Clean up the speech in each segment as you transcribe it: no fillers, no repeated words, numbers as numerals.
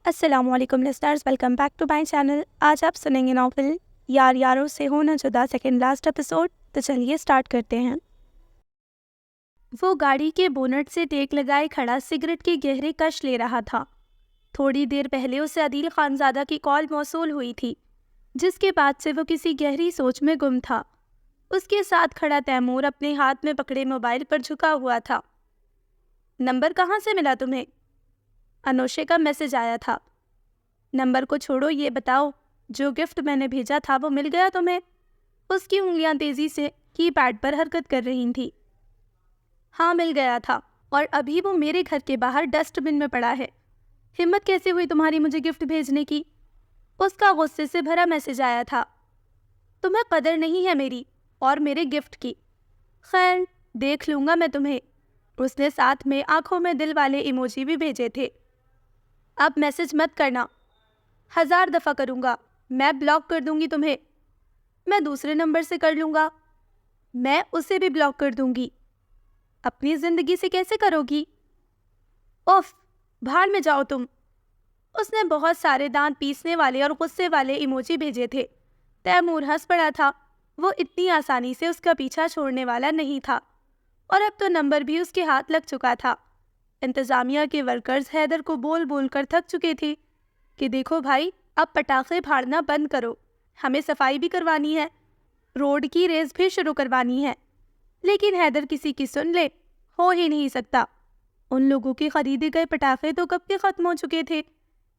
السلام علیکم listeners, welcome back to my channel. آج آپ سنیں گے ناول یار یاروں سے ہونا جدا، سیکنڈ لاسٹ ایپیسوڈ۔ تو چلیے سٹارٹ کرتے ہیں۔ وہ گاڑی کے بونٹ سے ٹیک لگائے کھڑا سگریٹ کی گہری کش لے رہا تھا۔ تھوڑی دیر پہلے اسے عدیل خانزادہ کی کال موصول ہوئی تھی، جس کے بعد سے وہ کسی گہری سوچ میں گم تھا۔ اس کے ساتھ کھڑا تیمور اپنے ہاتھ میں پکڑے موبائل پر جھکا ہوا تھا۔ نمبر کہاں سے ملا تمہیں؟ انوشے کا میسج آیا تھا۔ نمبر کو چھوڑو، یہ بتاؤ جو گفٹ میں نے بھیجا تھا وہ مل گیا تمہیں؟ اس کی انگلیاں تیزی سے کی پیڈ پر حرکت کر رہی تھیں۔ ہاں مل گیا تھا، اور ابھی وہ میرے گھر کے باہر ڈسٹ بن میں پڑا ہے۔ ہمت کیسے ہوئی تمہاری مجھے گفٹ بھیجنے کی؟ اس کا غصے سے بھرا میسج آیا تھا۔ تمہیں قدر نہیں ہے میری اور میرے گفٹ کی۔ خیر دیکھ لوں گا میں تمہیں۔ اس نے ساتھ میں آنکھوں میں دل والے ایموجی بھی بھیجے تھے۔ اب میسج مت کرنا، 1000 دفعہ کروں گا، میں بلاک کر دوں گی تمہیں۔ میں دوسرے نمبر سے کر لوں گا، میں اسے بھی بلاک کر دوں گی۔ اپنی زندگی سے کیسے کرو گی؟ اوف، بھاڑ میں جاؤ تم۔ اس نے بہت سارے دانت پیسنے والے اور غصے والے ایموجی بھیجے تھے۔ تیمور ہنس پڑا تھا، وہ اتنی آسانی سے اس کا پیچھا چھوڑنے والا نہیں تھا، اور اب تو نمبر بھی اس کے ہاتھ لگ چکا تھا۔ انتظامیہ کے ورکرز حیدر کو بول بول کر تھک چکے تھے کہ دیکھو بھائی، اب پٹاخے پھاڑنا بند کرو، ہمیں صفائی بھی کروانی ہے، روڈ کی ریس بھی شروع کروانی ہے۔ لیکن حیدر کسی کی سن لے، ہو ہی نہیں سکتا۔ ان لوگوں کے خریدے گئے پٹاخے تو کب کے ختم ہو چکے تھے۔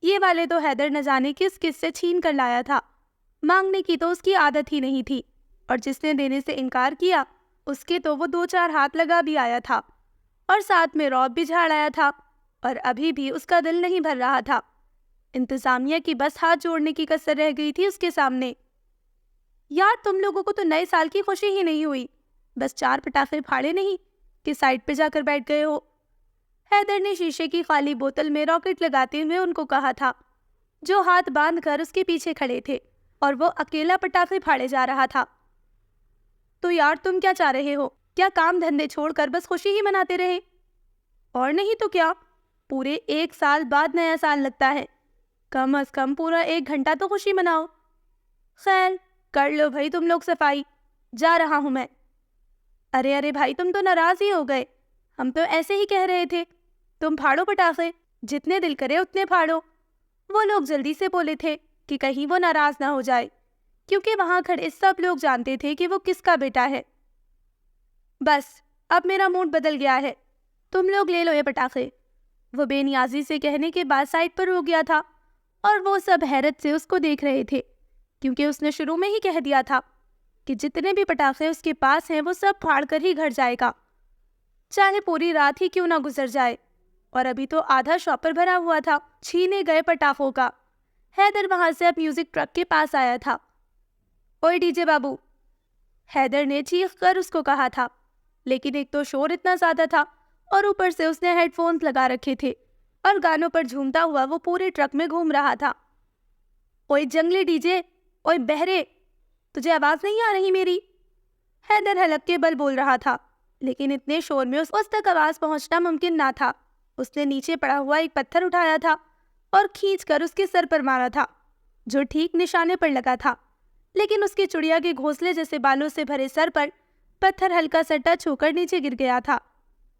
یہ والے تو حیدر نہ جانے کس کس سے چھین کر لایا تھا۔ مانگنے کی تو اس کی عادت ہی نہیں تھی، اور جس نے دینے سے انکار کیا اس کے تو وہ 2-4 ہاتھ لگا بھی آیا تھا، اور ساتھ میں رعب بھی جھاڑ آیا تھا، اور ابھی بھی اس کا دل نہیں بھر رہا تھا۔ انتظامیہ کی بس ہاتھ جوڑنے کی کسر رہ گئی تھی اس کے سامنے۔ یار تم لوگوں کو تو نئے سال کی خوشی ہی نہیں ہوئی، بس 4 پٹاخے پھاڑے نہیں کہ سائڈ پہ جا کر بیٹھ گئے ہو۔ حیدر نے شیشے کی خالی بوتل میں راکٹ لگاتے ہوئے ان کو کہا تھا، جو ہاتھ باندھ کر اس کے پیچھے کھڑے تھے، اور وہ اکیلا پٹاخے پھاڑے جا رہا تھا۔ تو یار تم کیا چاہ رہے ہو؟ کیا کام دھندے چھوڑ کر بس خوشی ہی مناتے رہے؟ اور نہیں تو کیا، پورے 1 سال بعد نیا سال لگتا ہے، کم از کم پورا 1 گھنٹہ تو خوشی مناؤ۔ خیر کر لو بھائی تم لوگ صفائی، جا رہا ہوں میں۔ ارے بھائی تم تو ناراض ہی ہو گئے، ہم تو ایسے ہی کہہ رہے تھے، تم پھاڑو پٹاخے، جتنے دل کرے اتنے پھاڑو۔ وہ لوگ جلدی سے بولے تھے کہ کہیں وہ ناراض نہ ہو جائے، کیونکہ وہاں کھڑے سب لوگ جانتے تھے کہ وہ کس کا بیٹا ہے۔ بس اب میرا موڈ بدل گیا ہے، تم لوگ لے لو یہ پٹاخے۔ وہ بے نیازی سے کہنے کے بعد سائڈ پر ہو گیا تھا، اور وہ سب حیرت سے اس کو دیکھ رہے تھے، کیونکہ اس نے شروع میں ہی کہہ دیا تھا کہ جتنے بھی پٹاخے اس کے پاس ہیں وہ سب پھاڑ کر ہی گھر جائے گا، چاہے پوری رات ہی کیوں نہ گزر جائے۔ اور ابھی تو آدھا شاپر بھرا ہوا تھا چھینے گئے پٹاخوں کا۔ حیدر وہاں سے اب میوزک ٹرک کے پاس آیا تھا۔ اوئے ڈی جے بابو، حیدر نے چیخ کر اس کو کہا تھا، لیکن ایک تو شور اتنا زیادہ تھا، اور اوپر سے اس نے ہیڈ فونز لگا رکھے تھے، اور گانوں پر جھومتا ہوا وہ پورے ٹرک میں گھوم رہا تھا۔ اوئے جنگلی ڈی جے، اوئے بہرے، تجھے آواز نہیں آ رہی میری؟ حیدر حلق کے بل بول رہا تھا، لیکن اتنے شور میں اس تک آواز پہنچنا ممکن نہ تھا۔ اس نے نیچے پڑا ہوا ایک پتھر اٹھایا تھا اور کھینچ کر اس کے سر پر مارا تھا، جو ٹھیک نشانے پر لگا تھا، لیکن اس کے چڑیا کے گھونسلے جیسے بالوں سے بھرے سر پر پتھر ہلکا سا ٹچ ہو کر نیچے گر گیا تھا۔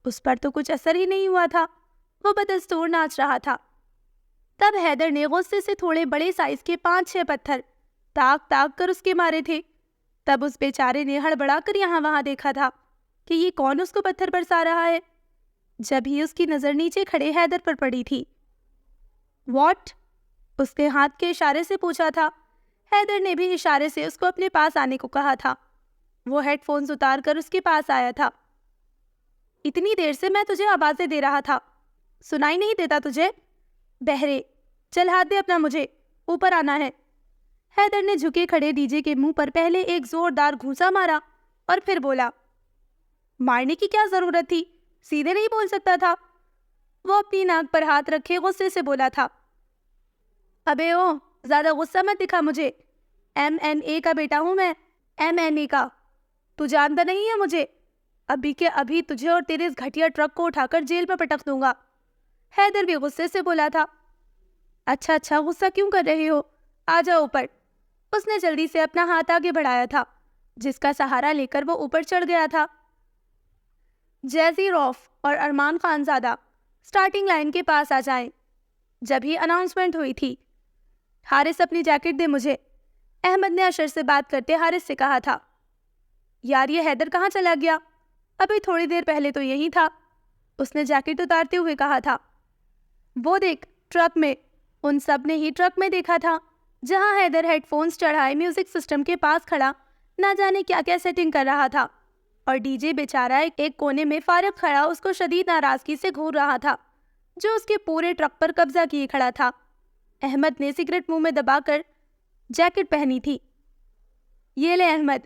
اس پر تو کچھ اثر ہی نہیں ہوا تھا، وہ بدستور ناچ رہا تھا۔ تب حیدر نے غصے سے تھوڑے بڑے سائز کے 5-6 پتھر تاک تاک کر اس کے مارے تھے۔ تب اس بیچارے نے ہڑبڑا کر یہاں وہاں دیکھا تھا کہ یہ کون اس کو پتھر برسا رہا ہے، جب ہی اس کی نظر نیچے کھڑے حیدر پر پڑی تھی۔ واٹ؟ اس نے ہاتھ کے اشارے سے پوچھا تھا۔ حیدر نے بھی اشارے سے اس کو اپنے پاس آنے کو کہا تھا۔ وہ ہیڈ فونز اتار کر اس کے پاس آیا تھا۔ اتنی دیر سے میں تجھے آوازیں دے رہا تھا، سنائی نہیں دیتا تجھے؟ بہرے، چل ہاتھ دے اپنا، مجھے اوپر آنا ہے۔ حیدر نے جھکے کھڑے ڈی جے کے منہ پر پہلے ایک زوردار گھونسا مارا، اور پھر بولا، مارنے کی کیا ضرورت تھی، سیدھے نہیں بول سکتا تھا؟ وہ اپنی ناک پر ہاتھ رکھے غصے سے بولا تھا، ابے او، زیادہ غصہ مت دکھا مجھے، MNA کا بیٹا ہوں میں، MNA کا، تو جانتا نہیں ہے مجھے، ابھی کے ابھی تجھے اور تیرے اس گھٹیا ٹرک کو اٹھا کر جیل میں پٹک دوں گا۔ حیدر بھی غصے سے بولا تھا، اچھا غصہ کیوں کر رہے ہو؟ آ جاؤ اوپر۔ اس نے جلدی سے اپنا ہاتھ آگے بڑھایا تھا، جس کا سہارا لے کر وہ اوپر چڑھ گیا تھا۔ جیزی روف اور ارمان خانزادہ سٹارٹنگ لائن کے پاس آ جائیں۔ جب ہی اناؤنسمنٹ ہوئی تھی، حارث اپنی جیکٹ دے مجھے، احمد نے اشر سے بات کرتے حارث سے کہا تھا۔ یار یہ حیدر کہاں چلا گیا؟ ابھی تھوڑی دیر پہلے تو یہی تھا، اس نے جیکٹ اتارتے ہوئے کہا تھا۔ وہ دیکھ ٹرک میں، ان سب نے ہی ٹرک میں دیکھا تھا جہاں حیدر ہیڈ فونز چڑھائے میوزک سسٹم کے پاس کھڑا نہ جانے کیا کیا سیٹنگ کر رہا تھا، اور ڈی جے بیچارہ ایک کونے میں فارغ کھڑا اس کو شدید ناراضگی سے گھور رہا تھا، جو اس کے پورے ٹرک پر قبضہ کیے کھڑا تھا۔ احمد نے سگریٹ منہ میں دبا کر جیکٹ پہنی تھی۔ یہ لے احمد۔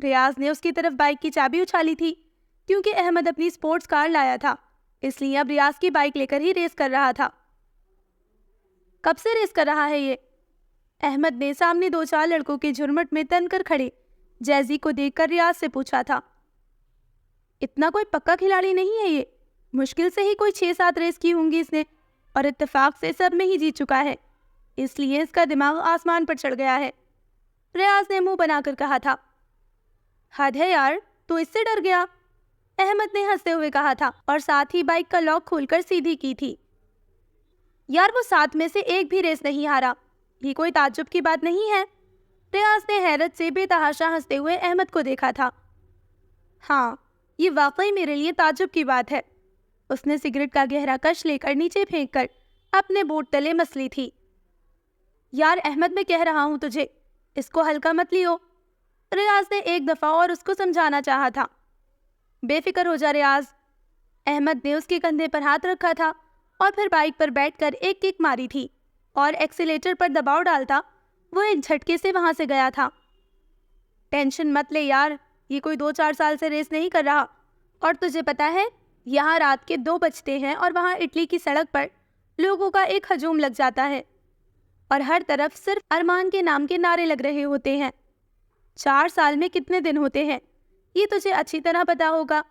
ریاض نے اس کی طرف بائک کی چابی اچھالی تھی، کیونکہ احمد اپنی سپورٹس کار لایا تھا، اس لیے اب ریاض کی بائک لے کر ہی ریس کر رہا تھا۔ کب سے ریس کر رہا ہے یہ؟ احمد نے سامنے 2-4 لڑکوں کے جھرمٹ میں تن کر کھڑے جیزی کو دیکھ کر ریاض سے پوچھا تھا۔ اتنا کوئی پکا کھلاڑی نہیں ہے یہ، مشکل سے ہی کوئی 6-7 ریس کی ہوں گی اس نے، اور اتفاق سے سب میں ہی جیت چکا ہے، اس لیے اس کا دماغ آسمان پر چڑھ گیا ہے، ریاض نے منہ بنا کر کہا تھا۔ حد ہے یار، تو اس سے ڈر گیا؟ احمد نے ہنستے ہوئے کہا تھا، اور ساتھ ہی بائک کا لاک کھول کر سیدھی کی تھی۔ یار وہ 7 میں سے ایک بھی ریس نہیں ہارا، یہ کوئی تعجب کی بات نہیں ہے؟ ریاض نے حیرت سے بے تحاشا ہنستے ہوئے احمد کو دیکھا تھا۔ ہاں، یہ واقعی میرے لیے تعجب کی بات ہے۔ اس نے سگریٹ کا گہرا کش لے کر نیچے پھینک کر اپنے بوٹ تلے مس لی تھی۔ یار احمد میں کہہ رہا ہوں تجھے، اس کو ہلکا مت لیو، ریاض نے ایک دفعہ اور اس کو سمجھانا چاہا تھا۔ بے فکر ہو جا ریاض۔ احمد نے اس کے کندھے پر ہاتھ رکھا تھا اور پھر بائک پر بیٹھ کر ایک کک ماری تھی، اور ایکسیلیٹر پر دباؤ ڈالتا وہ ایک جھٹکے سے وہاں سے گیا تھا۔ ٹینشن مت لے یار، یہ کوئی 2-4 سال سے ریس نہیں کر رہا، اور تجھے پتا ہے یہاں رات کے 2 بجتے ہیں اور وہاں اٹلی کی سڑک پر لوگوں کا ایک ہجوم لگ جاتا ہے، اور ہر طرف صرف ارمان کے نام کے نعرے لگ رہے ہوتے ہیں۔ 4 سال میں کتنے دن ہوتے ہیں یہ تجھے اچھی طرح پتا ہوگا،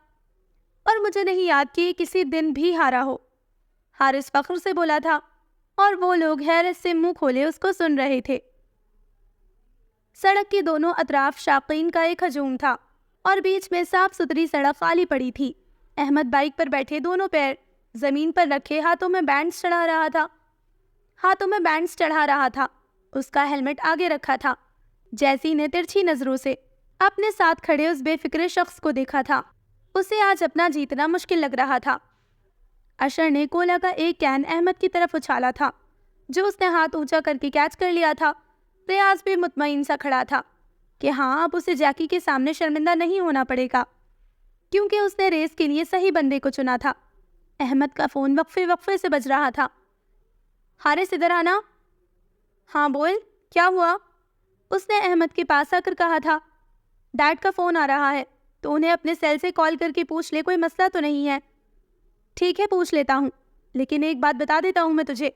اور مجھے نہیں یاد کہ کسی دن بھی ہارا ہو، حارث فخر سے بولا تھا، اور وہ لوگ حیرت سے منہ کھولے اس کو سن رہے تھے۔ سڑک کے دونوں اطراف شائقین کا ایک ہجوم تھا، اور بیچ میں صاف ستھری سڑک خالی پڑی تھی۔ احمد بائک پر بیٹھے دونوں پیر زمین پر رکھے ہاتھوں میں بینڈز چڑھا رہا تھا، اس کا ہیلمٹ آگے رکھا تھا۔ جیسی نے ترچھی نظروں سے اپنے ساتھ کھڑے اس بے فکر شخص کو دیکھا تھا، اسے آج اپنا جیتنا مشکل لگ رہا تھا۔ اشر نے کولا کا ایک کین احمد کی طرف اچھالا تھا، جو اس نے ہاتھ اونچا کر کے کیچ کر لیا تھا۔ ریاض بھی مطمئن سا کھڑا تھا کہ ہاں اب اسے جیکی کے سامنے شرمندہ نہیں ہونا پڑے گا، کیونکہ اس نے ریس کے لیے صحیح بندے کو چنا تھا۔ احمد کا فون وقفے سے بج رہا تھا۔ حارث ادھر آنا۔ ہاں بول، کیا ہوا؟ اس نے احمد کے پاس آ کر کہا تھا۔ ڈیڈ کا فون آ رہا ہے، تو انہیں اپنے سیل سے کال کر کے پوچھ لے کوئی مسئلہ تو نہیں ہے۔ ٹھیک ہے پوچھ لیتا ہوں، لیکن ایک بات بتا دیتا ہوں میں تجھے،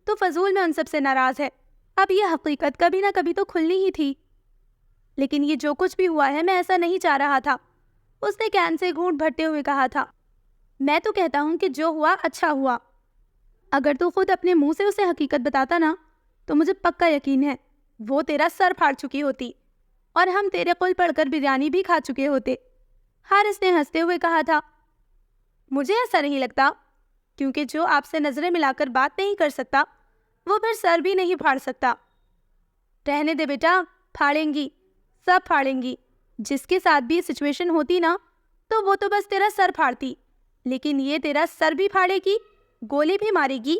تو فضول میں ان سب سے ناراض ہے، اب یہ حقیقت کبھی نہ کبھی تو کھلنی ہی تھی، لیکن یہ جو کچھ بھی ہوا ہے میں ایسا نہیں چاہ رہا تھا، اس نے کین سے گھونٹ بھرتے ہوئے کہا تھا۔ میں تو کہتا ہوں کہ جو ہوا اچھا ہوا، اگر تو خود اپنے منہ سے اسے حقیقت بتاتا نا تو مجھے پکا یقین ہے وہ تیرا سر پھاڑ چکی ہوتی، اور ہم تیرے قول پڑھ کر بریانی بھی کھا چکے ہوتے۔ حارث نے ہنستے ہوئے کہا تھا۔ مجھے ایسا نہیں لگتا، کیونکہ جو آپ سے نظریں ملا کر بات نہیں کر سکتا وہ پھر سر بھی نہیں پھاڑ سکتا۔ رہنے دے بیٹا، پھاڑیں گی، سب پھاڑیں گی، جس کے ساتھ بھی سچویشن ہوتی نا تو وہ تو بس تیرا سر پھاڑتی، لیکن یہ تیرا سر بھی پھاڑے گی، گولی بھی مارے گی،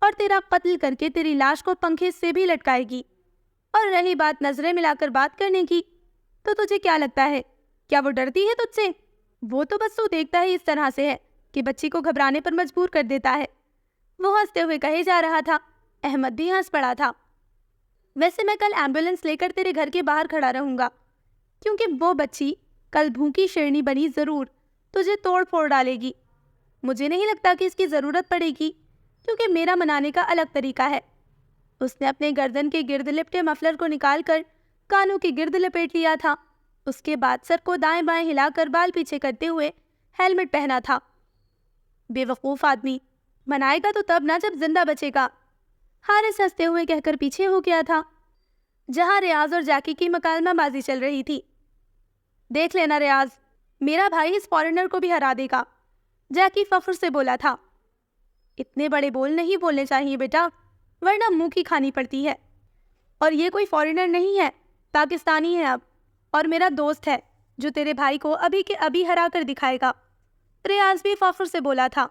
اور تیرا قتل کر کے تیری لاش کو پنکھے سے بھی لٹکائے گی۔ اور رہی بات نظریں ملا کر بات کرنے کی، تو تجھے کیا لگتا ہے، کیا وہ ڈرتی ہے تجھ سے؟ وہ تو بس تو دیکھتا ہی اس طرح سے ہے کہ بچی کو گھبرانے پر مجبور کر دیتا ہے، وہ ہنستے ہوئے کہے جا رہا تھا۔ احمد بھی ہنس پڑا تھا۔ ویسے میں کل ایمبولینس لے کر تیرے گھر کے باہر کھڑا رہوں گا، کیونکہ وہ بچی کل بھوکی شیرنی بنی ضرور تجھے توڑ پھوڑ ڈالے گی۔ مجھے نہیں لگتا کہ اس کی ضرورت پڑے گی، کیونکہ میرا منانے کا الگ طریقہ ہے۔ اس نے اپنے گردن کے گرد لپٹے مفلر کو نکال کر کانوں کے گرد لپیٹ لیا تھا، اس کے بعد سر کو دائیں بائیں ہلا کر بال پیچھے کرتے ہوئے ہیلمٹ پہنا تھا۔ بے وقوف آدمی، منائے گا تو تب نہ جب زندہ بچے گا۔ حارث ہنستے ہوئے کہہ کر پیچھے ہو گیا تھا جہاں ریاض اور جیکی کی مکالمہ بازی چل رہی تھی۔ دیکھ لینا ریاض، میرا بھائی اس فورنر کو بھی ہرا دے گا، جیکی فخر سے بولا تھا۔ اتنے بڑے بول نہیں بولنے چاہیے بیٹا، ورنہ منہ کی کھانی پڑتی ہے۔ اور یہ کوئی فورنر نہیں ہے، پاکستانی ہے اب، اور میرا دوست ہے جو تیرے بھائی کو ابھی کے ابھی ہرا کر دکھائے گا۔ ریاض بھی فخر سے بولا تھا۔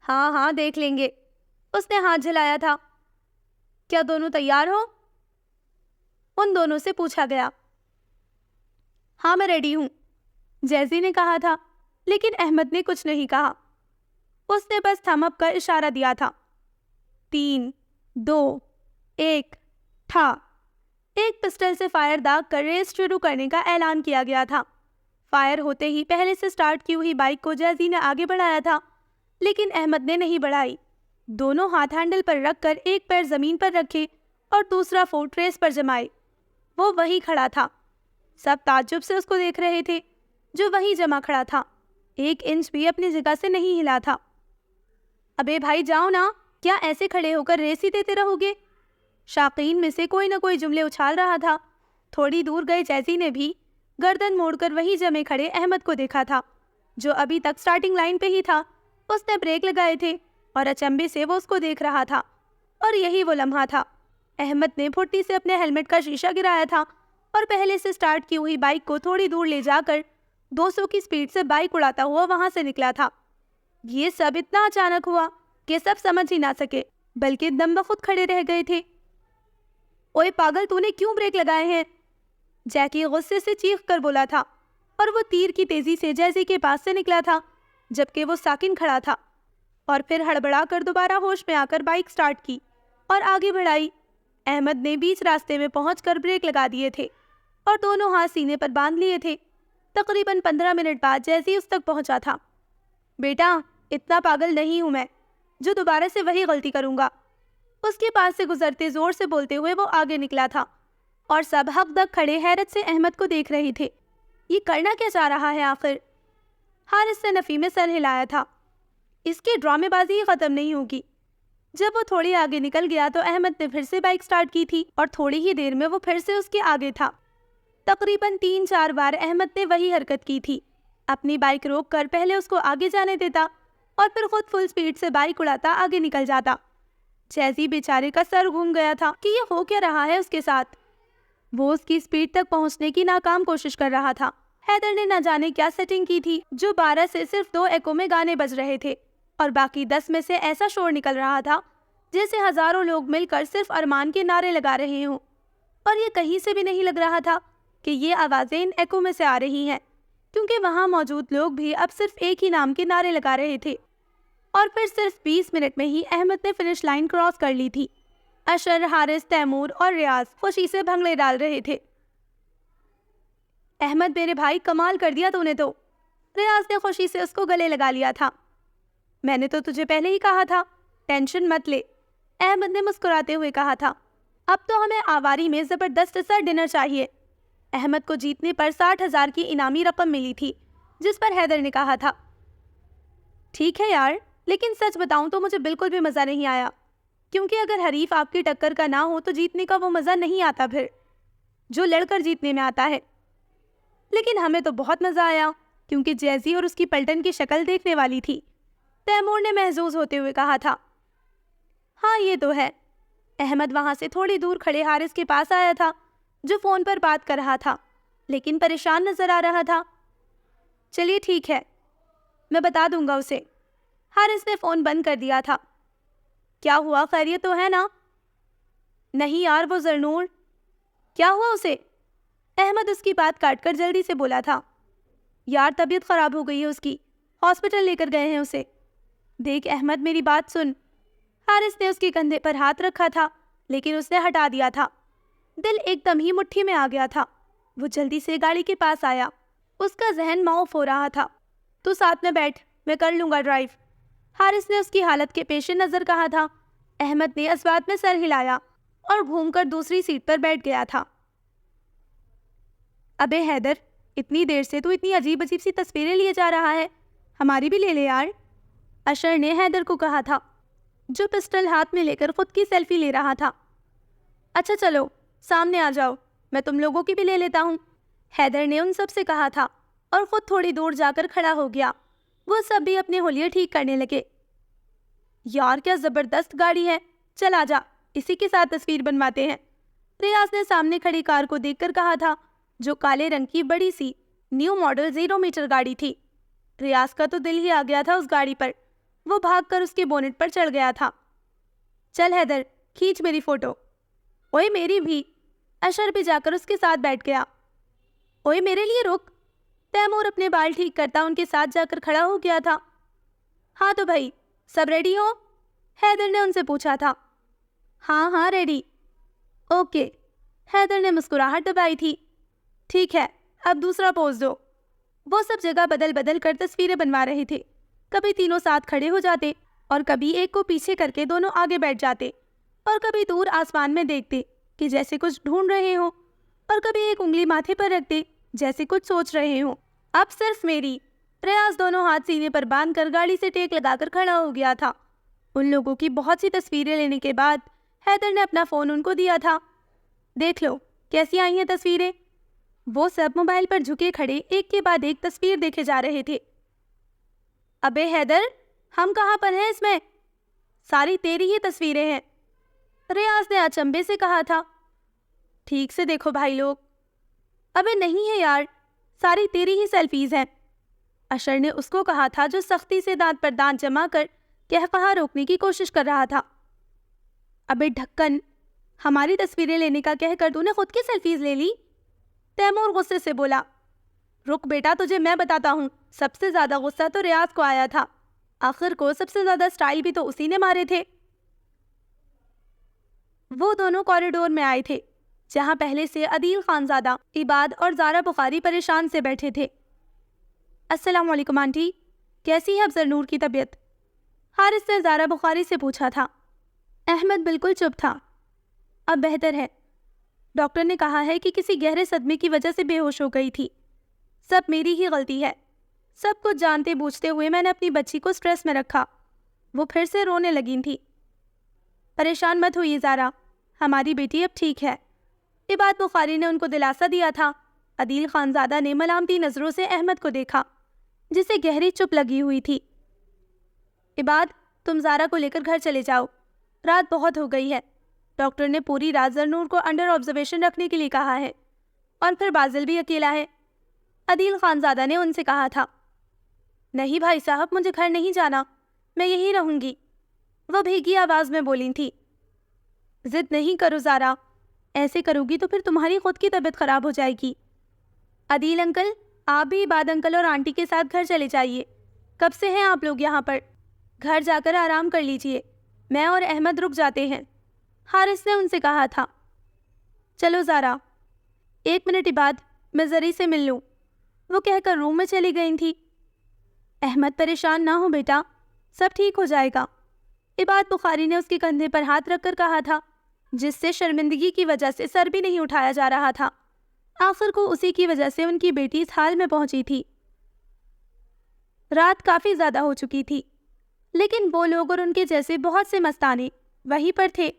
ہاں ہاں دیکھ لیں گے، اس نے ہاتھ جھلایا تھا۔ کیا دونوں تیار ہو؟ ان دونوں سے پوچھا گیا۔ ہاں میں ریڈی ہوں، جیزی نے کہا تھا، لیکن احمد نے کچھ نہیں کہا۔ اس نے بس تھم اپ کا اشارہ دیا تھا۔ 3، 2، 1 تھا۔ ایک پسٹل سے فائر داغ کر ریس شروع کرنے کا اعلان کیا گیا تھا۔ فائر ہوتے ہی پہلے سے سٹارٹ کی ہوئی بائک کو جیزی نے آگے بڑھایا تھا، لیکن احمد نے نہیں بڑھائی۔ دونوں ہاتھ ہینڈل پر رکھ کر ایک پیر زمین پر رکھے اور دوسرا فوٹ ریس پر جمائے۔ وہ وہی کھڑا تھا۔ سب تعجب سے اس کو دیکھ رہے تھے جو وہی جمع کھڑا تھا، 1 انچ بھی اپنی جگہ سے نہیں ہلا تھا۔ ابے بھائی جاؤ نا، کیا ایسے کھڑے ہو کر ریس ہی دیتے رہو گے؟ شاقین میں سے کوئی نہ کوئی جملے اچھال رہا تھا۔ تھوڑی دور گئے جیزی نے بھی گردن موڑ کر وہی جمے کھڑے احمد کو دیکھا تھا جو ابھی تک سٹارٹنگ لائن پہ ہی تھا۔ اس نے بریک لگائے تھے اور اچنبے سے وہ اس کو دیکھ رہا تھا، اور یہی وہ لمحہ تھا۔ احمد نے پھٹی سے اپنے ہیلمٹ کا شیشہ گرایا تھا اور پہلے سے سٹارٹ کی ہوئی بائک کو تھوڑی دور لے جا کر 200 کی سپیڈ سے بائک اڑاتا ہوا وہاں سے نکلا تھا۔ یہ سب اتنا اچانک ہوا کہ سب سمجھ ہی نہ سکے، بلکہ دم بخود کھڑے رہ گئے تھے۔ اوئے پاگل، تو نے کیوں بریک لگائے ہیں؟ جیکی غصے سے چیخ کر بولا تھا، اور وہ تیر کی تیزی سے جیزی کے پاس سے نکلا تھا جبکہ وہ ساکن کھڑا تھا، اور پھر ہڑبڑا کر دوبارہ ہوش میں آ کر بائک سٹارٹ کی اور آگے بڑھائی۔ احمد نے بیچ راستے میں پہنچ کر بریک لگا دیے تھے اور دونوں ہاتھ سینے پر باندھ لیے تھے۔ تقریباً 15 منٹ بعد جیزی اس تک پہنچا تھا۔ بیٹا، اتنا پاگل نہیں ہوں میں جو دوبارہ سے وہی غلطی کروں گا۔ اس کے پاس سے گزرتے زور سے بولتے ہوئے وہ آگے نکلا تھا، اور سب حق دق کھڑے حیرت سے احمد کو دیکھ رہے تھے۔ یہ کرنا کیا چاہ رہا ہے آخر؟ حارث نے نفی میں سر ہلایا تھا۔ اس کی ڈرامے بازی ہی ختم نہیں ہوگی۔ جب وہ تھوڑی آگے نکل گیا تو احمد نے پھر سے بائک سٹارٹ کی تھی، اور تھوڑی ہی دیر میں وہ پھر سے اس کے آگے تھا۔ تقریباً 3-4 بار احمد نے وہی حرکت کی تھی، اپنی بائک روک کر پہلے اس کو آگے جانے دیتا اور پھر خود فل سپیڈ سے بائک اڑاتا آگے نکل جاتا۔ جیزی بیچارے کا سر گھوم گیا تھا کہ یہ ہو کیا رہا ہے اس کے ساتھ۔ وہ اس کی سپیڈ تک پہنچنے کی ناکام کوشش کر رہا تھا۔ حیدر نے نہ جانے کیا سیٹنگ کی تھی جو 12 سے صرف 2 ایکو میں گانے بج رہے تھے، اور باقی 10 میں سے ایسا شور نکل رہا تھا جیسے ہزاروں لوگ مل کر صرف ارمان کے نعرے لگا رہے ہوں، اور یہ کہیں سے بھی نہیں لگ رہا تھا کہ یہ آوازیں ان ایکو میں سے آ رہی ہیں، کیونکہ وہاں موجود لوگ بھی اب صرف ایک ہی نام کے نعرے لگا رہے تھے۔ اور پھر صرف 20 منٹ میں ہی احمد نے فنش لائن کراس کر لی تھی۔ اشر، حارث، تیمور اور ریاض خوشی سے بھنگڑے ڈال رہے تھے۔ احمد میرے بھائی، کمال کر دیا تو نے تو۔ ریاض نے خوشی سے اس کو گلے لگا لیا تھا۔ میں نے تو تجھے پہلے ہی کہا تھا، ٹینشن مت لے، احمد نے مسکراتے ہوئے کہا تھا۔ اب تو ہمیں آواری میں زبردست سا ڈنر چاہیے۔ احمد کو جیتنے پر 60,000 کی انعامی رقم ملی تھی، جس پر حیدر نے کہا تھا، ٹھیک ہے یار، لیکن سچ بتاؤں تو مجھے بالکل بھی مزہ نہیں آیا، کیونکہ اگر حریف آپ کی ٹکر کا نہ ہو تو جیتنے کا وہ مزہ نہیں آتا پھر جو لڑ کر جیتنے میں آتا ہے۔ لیکن ہمیں تو بہت مزہ آیا، کیونکہ جیزی اور اس کی پلٹن کی شکل دیکھنے والی تھی، تیمور نے محظوظ ہوتے ہوئے کہا تھا۔ ہاں یہ تو ہے۔ احمد وہاں سے تھوڑی دور کھڑے حارث کے پاس آیا تھا جو فون پر بات کر رہا تھا لیکن پریشان نظر آ رہا تھا۔ چلیے ٹھیک ہے، میں بتا دوں گا اسے۔ حارث نے فون بند کر دیا تھا۔ کیا ہوا، خیریت تو ہے نا؟ نہیں یار، وہ زرنور، کیا ہوا اسے؟ احمد اس کی بات کاٹ کر جلدی سے بولا تھا۔ یار طبیعت خراب ہو گئی ہے اس کی، ہاسپٹل لے کر گئے ہیں اسے۔ دیکھ احمد، میری بات سن۔ حارث نے اس کے کندھے پر ہاتھ رکھا تھا لیکن اس نے ہٹا دیا تھا۔ دل ایک دم ہی مٹھی میں آ گیا تھا۔ وہ جلدی سے گاڑی کے پاس آیا، اس کا ذہن معاف ہو رہا تھا۔ تو ساتھ میں بیٹھ، میں کر لوں گا ڈرائیو، حارث نے اس کی حالت کے پیش نظر کہا تھا۔ احمد نے اس بات میں سر ہلایا اور گھوم کر دوسری سیٹ پر بیٹھ گیا تھا۔ ابے حیدر، اتنی دیر سے تو اتنی عجیب عجیب سی تصویریں لیے جا رہا ہے، ہماری بھی لے لے یار، اشر نے حیدر کو کہا تھا۔ جو پسٹل ہاتھ میں لے کر خود کی سیلفی لے رہا تھا۔ اچھا چلو سامنے آ جاؤ، میں تم لوگوں کی بھی لے لیتا ہوں، حیدر نے ان سب سے کہا تھا اور خود تھوڑی دور جا کر کھڑا ہو گیا۔ وہ سب بھی اپنے حلیے ٹھیک کرنے لگے۔ یار کیا زبردست گاڑی ہے، چل آ جا، اسی کے ساتھ تصویر بنواتے ہیں، ریاض نے سامنے کھڑی کار کو دیکھ کر کہا تھا، جو کالے رنگ کی بڑی سی نیو ماڈل 0 میٹر گاڑی تھی۔ ریاض کا تو دل ہی آ گیا تھا اس گاڑی پر، وہ بھاگ کر اس کے بونٹ پر چڑھ گیا تھا۔ چل حیدر کھینچ میری فوٹو۔ اوئے میری بھی، اشر بھی جا کر اس کے ساتھ بیٹھ گیا۔ اوئے میرے لیے رک، تیمور اپنے بال ٹھیک کرتا ان کے ساتھ جا کر کھڑا ہو گیا تھا۔ ہاں تو بھائی سب ریڈی ہو؟ حیدر نے ان سے پوچھا تھا۔ ہاں ہاں ریڈی۔ اوکے، حیدر نے مسکراہٹ دبائی تھی۔ ٹھیک ہے اب دوسرا پوز دو۔ وہ سب جگہ بدل بدل کر تصویریں بنوا رہے تھے، کبھی تینوں ساتھ کھڑے ہو جاتے اور کبھی ایک کو پیچھے کر کے دونوں آگے بیٹھ جاتے، اور کبھی دور آسمان میں دیکھتے کہ جیسے کچھ ڈھونڈ رہے ہوں، اور کبھی ایک انگلی ماتھے پر رکھتے جیسے کچھ سوچ رہے ہوں۔ اب صرف میری۔ ریاض دونوں ہاتھ سینے پر باندھ کر گاڑی سے ٹیک لگا کر کھڑا ہو گیا تھا۔ ان لوگوں کی بہت سی تصویریں لینے کے بعد حیدر نے اپنا فون ان کو دیا تھا۔ دیکھ لو کیسی آئی ہیں تصویریں۔ وہ سب موبائل پر جھکے کھڑے ایک کے بعد ایک تصویر دیکھے جا رہے تھے۔ ابے حیدر ہم کہاں پر ہیں اس میں؟ ساری تیری ہی تصویریں ہیں، ریاض نے اچنبے سے کہا تھا۔ ٹھیک سے دیکھو بھائی لوگ۔ ابے نہیں ہے یار، ساری تیری ہی سیلفیز ہیں، اشر نے اس کو کہا تھا، جو سختی سے دانت پر دانت جما کر قہقہا روکنے کی کوشش کر رہا تھا۔ ابے ڈھکن، ہماری تصویریں لینے کا کہہ کر تو نے خود کی سیلفیز لے لی، تیمور غصے سے بولا۔ رک بیٹا تجھے میں بتاتا ہوں، سب سے زیادہ غصہ تو ریاض کو آیا تھا، آخر کو سب سے زیادہ سٹائل بھی تو اسی نے مارے تھے۔ وہ دونوں کوریڈور میں آئے تھے، جہاں پہلے سے عدیل خانزادہ، عباد اور زارا بخاری پریشان سے بیٹھے تھے۔ السلام علیکم آنٹی، کیسی ہے افضل نور کی طبیعت؟ حارث نے زارا بخاری سے پوچھا تھا۔ احمد بالکل چپ تھا۔ اب بہتر ہے، ڈاکٹر نے کہا ہے کہ کسی گہرے صدمے کی وجہ سے بے ہوش ہو گئی تھی، سب میری ہی غلطی ہے، سب کچھ جانتے بوجھتے ہوئے میں نے اپنی بچی کو سٹریس میں رکھا۔ وہ پھر سے رونے لگی تھی۔ پریشان مت ہوئیے زارا، ہماری بیٹی اب ٹھیک ہے، عباد بخاری نے ان کو دلاسا دیا تھا۔ عدیل خانزادہ نے ملامتی نظروں سے احمد کو دیکھا، جسے گہری چپ لگی ہوئی تھی۔ عباد تم زارا کو لے کر گھر چلے جاؤ، رات بہت ہو گئی ہے، ڈاکٹر نے پوری رات زرنور کو انڈر آبزرویشن رکھنے کے لیے کہا ہے، اور پھر بازل بھی اکیلا ہے، عدیل خانزادہ نے ان سے کہا تھا۔ نہیں بھائی صاحب، مجھے گھر نہیں جانا، میں یہی رہوں گی، وہ بھیگی آواز میں بولی تھی۔ ضد نہیں کرو زارا، ایسے کرو گی تو پھر تمہاری خود کی طبیعت خراب ہو جائے گی۔ عدیل انکل آپ بھی عباد انکل اور آنٹی کے ساتھ گھر چلے جائیے، کب سے ہیں آپ لوگ یہاں پر؟ گھر جا کر آرام کر لیجئے، میں اور احمد رک جاتے ہیں، حارث نے ان سے کہا تھا۔ چلو زارا، 1 منٹ عباد، میں زری سے مل لوں، وہ کہہ کر روم میں چلی گئی تھی۔ احمد پریشان نہ ہو بیٹا، سب ٹھیک ہو جائے گا، عباد بخاری نے اس کے کندھے پر ہاتھ رکھ کر کہا تھا، جس سے شرمندگی کی وجہ سے سر بھی نہیں اٹھایا جا رہا تھا۔ آخر کو اسی کی وجہ سے ان کی بیٹی اس حال میں پہنچی تھی۔ رات کافی زیادہ ہو چکی تھی، لیکن وہ لوگ اور ان کے جیسے بہت سے مستانے وہیں پر تھے،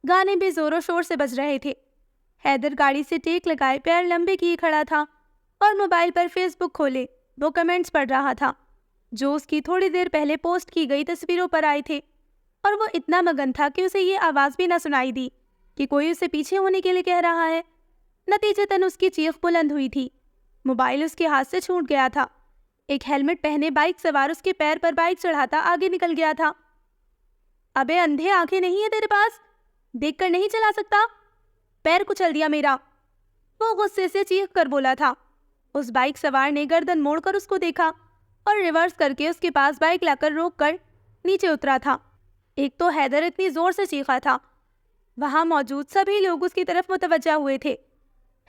گانے بھی زور و شور سے بج رہے تھے۔ حیدر گاڑی سے ٹیک لگائے پیر لمبے کیے کھڑا تھا اور موبائل پر فیس بک کھولے وہ کمنٹس پڑھ رہا تھا، جو اس کی تھوڑی دیر پہلے پوسٹ کی گئی تصویروں پر آئے تھے، اور وہ اتنا مگن تھا کہ اسے یہ آواز بھی نہ سنائی دی کہ کوئی اسے پیچھے ہونے کے لیے کہہ رہا ہے۔ نتیجتاً اس کی چیخ بلند ہوئی تھی، موبائل اس کے ہاتھ سے چھوٹ گیا تھا۔ ایک ہیلمٹ پہنے بائک سوار اس کے پیر پر بائک چڑھاتا آگے نکل گیا تھا۔ ابے اندھے آنکھیں نہیں ہیں تیرے پاس؟ دیکھ کر نہیں چلا سکتا؟ پیر کچل دیا میرا، وہ غصے سے چیخ کر بولا تھا۔ اس بائک سوار نے گردن موڑ کر اس کو دیکھا اور ریورس کر کے اس کے پاس بائک لا کر روک کر نیچے اترا تھا۔ ایک تو حیدر اتنی زور سے چیخا تھا، وہاں موجود سبھی لوگ اس کی طرف متوجہ ہوئے تھے۔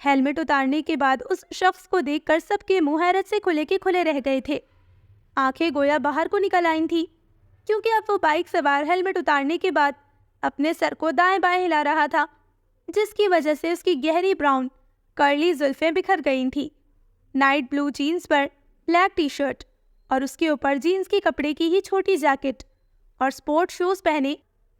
ہیلمٹ اتارنے کے بعد اس شخص کو دیکھ کر سب کے منہ حیرت سے کھلے کے کھلے رہ گئے تھے، آنکھیں گویا باہر کو نکل آئی تھی، کیونکہ اب وہ بائک سوار ہیلمٹ اتارنے کے بعد اپنے سر کو دائیں بائیں ہلا رہا تھا، جس کی وجہ سے اس کی گہری براؤن کرلی زلفیں بکھر گئی تھیں۔ نائٹ بلو جینز پر بلیک ٹی شرٹ اور اس کے اوپر جینز کے کپڑے کی ہی چھوٹی جیکٹ اور سپورٹ شوز پہنے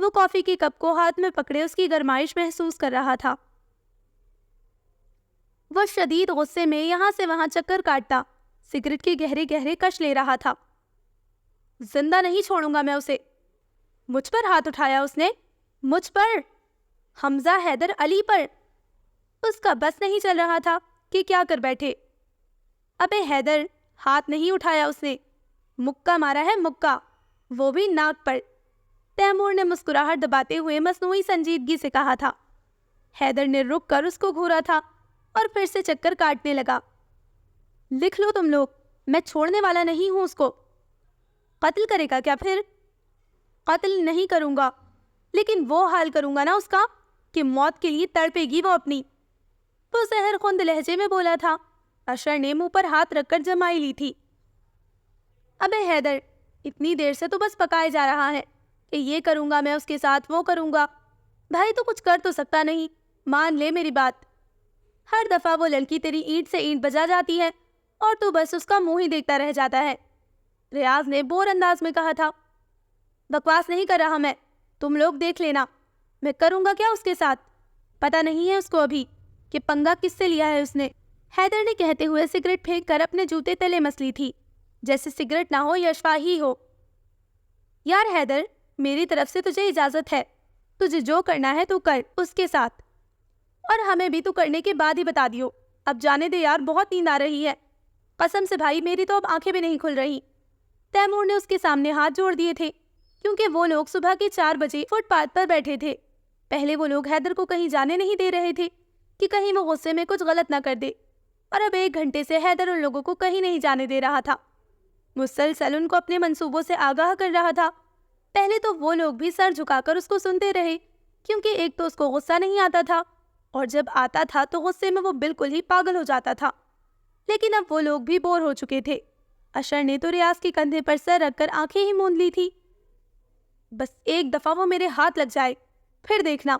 وہ کافی کی کپ کو ہاتھ میں پکڑے اس کی گرمائش محسوس کر رہا تھا۔ وہ شدید غصے میں یہاں سے وہاں چکر کاٹتا، سگریٹ کے گہرے گہرے کش لے رہا تھا۔ زندہ نہیں چھوڑوں گا میں اسے۔ مجھ پر ہاتھ اٹھایا اس نے، مجھ پر، حمزہ حیدر علی پر۔ اس کا بس نہیں چل رہا تھا کہ کیا کر بیٹھے۔ ابے حیدر، ہاتھ نہیں اٹھایا اس نے، مکہ مارا ہے مکہ، وہ بھی ناک پر۔ تیمور نے مسکراہٹ دباتے ہوئے مصنوعی سنجیدگی سے کہا تھا۔ حیدر نے رک کر اس کو گھورا تھا اور پھر سے چکر کاٹنے لگا۔ لکھ لو تم لوگ، میں چھوڑنے والا نہیں ہوں اس کو۔ قتل کرے گا کیا پھر؟ قتل نہیں کروں گا، لیکن وہ حال کروں گا نا اس کا کہ موت کے لیے تڑپے گی وہ اپنی۔ وہ زہر خوند لہجے میں بولا تھا۔ اشر نے منہ پر ہاتھ رکھ کر جمائی لی تھی۔ ابے حیدر، اتنی دیر سے تو بس پکائے جا رہا ہے کہ یہ کروں گا میں اس کے ساتھ، وہ کروں گا۔ بھائی تو کچھ کر تو سکتا نہیں، مان لے میری بات۔ ہر دفعہ وہ لڑکی تیری اینٹ سے اینٹ بجا جاتی ہے اور تو بس اس کا منہ ہی دیکھتا رہ جاتا ہے، ریاض نے بور انداز میں کہا تھا۔ بکواس نہیں کر رہا میں، تم لوگ دیکھ لینا، میں کروں گا کیا اس کے ساتھ، پتہ نہیں ہے اس کو ابھی کہ پنگا کس سے لیا ہے اس نے۔ حیدر نے کہتے ہوئے سگریٹ پھینک کر اپنے جوتے تلے مسلی تھی، جیسے سگریٹ نہ ہو یا شفاہی ہو۔ یار حیدر، میری طرف سے تجھے اجازت ہے، تجھے جو کرنا ہے تو کر اس کے ساتھ، اور ہمیں بھی تو کرنے کے بعد ہی بتا دیو۔ اب جانے دے یار، بہت نیند آ رہی ہے، قسم سے بھائی میری تو اب آنکھیں بھی نہیں کھل رہی۔ تیمور نے اس کے سامنے ہاتھ جوڑ دیے تھے، کیونکہ وہ لوگ صبح کے 4 بجے فٹ پاتھ پر بیٹھے تھے۔ پہلے وہ لوگ حیدر کو کہیں جانے نہیں دے رہے تھے کہ کہیں وہ غصے میں کچھ غلط نہ کر دے، اور اب 1 گھنٹے سے حیدر ان لوگوں کو کہیں نہیں جانے دے رہا تھا، مسلسل ان کو اپنے منصوبوں سے آگاہ کر رہا تھا۔ پہلے تو وہ لوگ بھی سر جھکا کر اس کو سنتے رہے، کیونکہ ایک تو اس کو غصہ نہیں آتا تھا، اور جب آتا تھا تو غصے میں وہ بالکل ہی پاگل ہو جاتا تھا۔ لیکن اب وہ لوگ بھی بور ہو چکے تھے۔ اشر نے تو ریاض کے کندھے پر سر رکھ کر آنکھیں ہی موند لی تھی۔ بس ایک دفعہ وہ میرے ہاتھ لگ جائے، پھر دیکھنا۔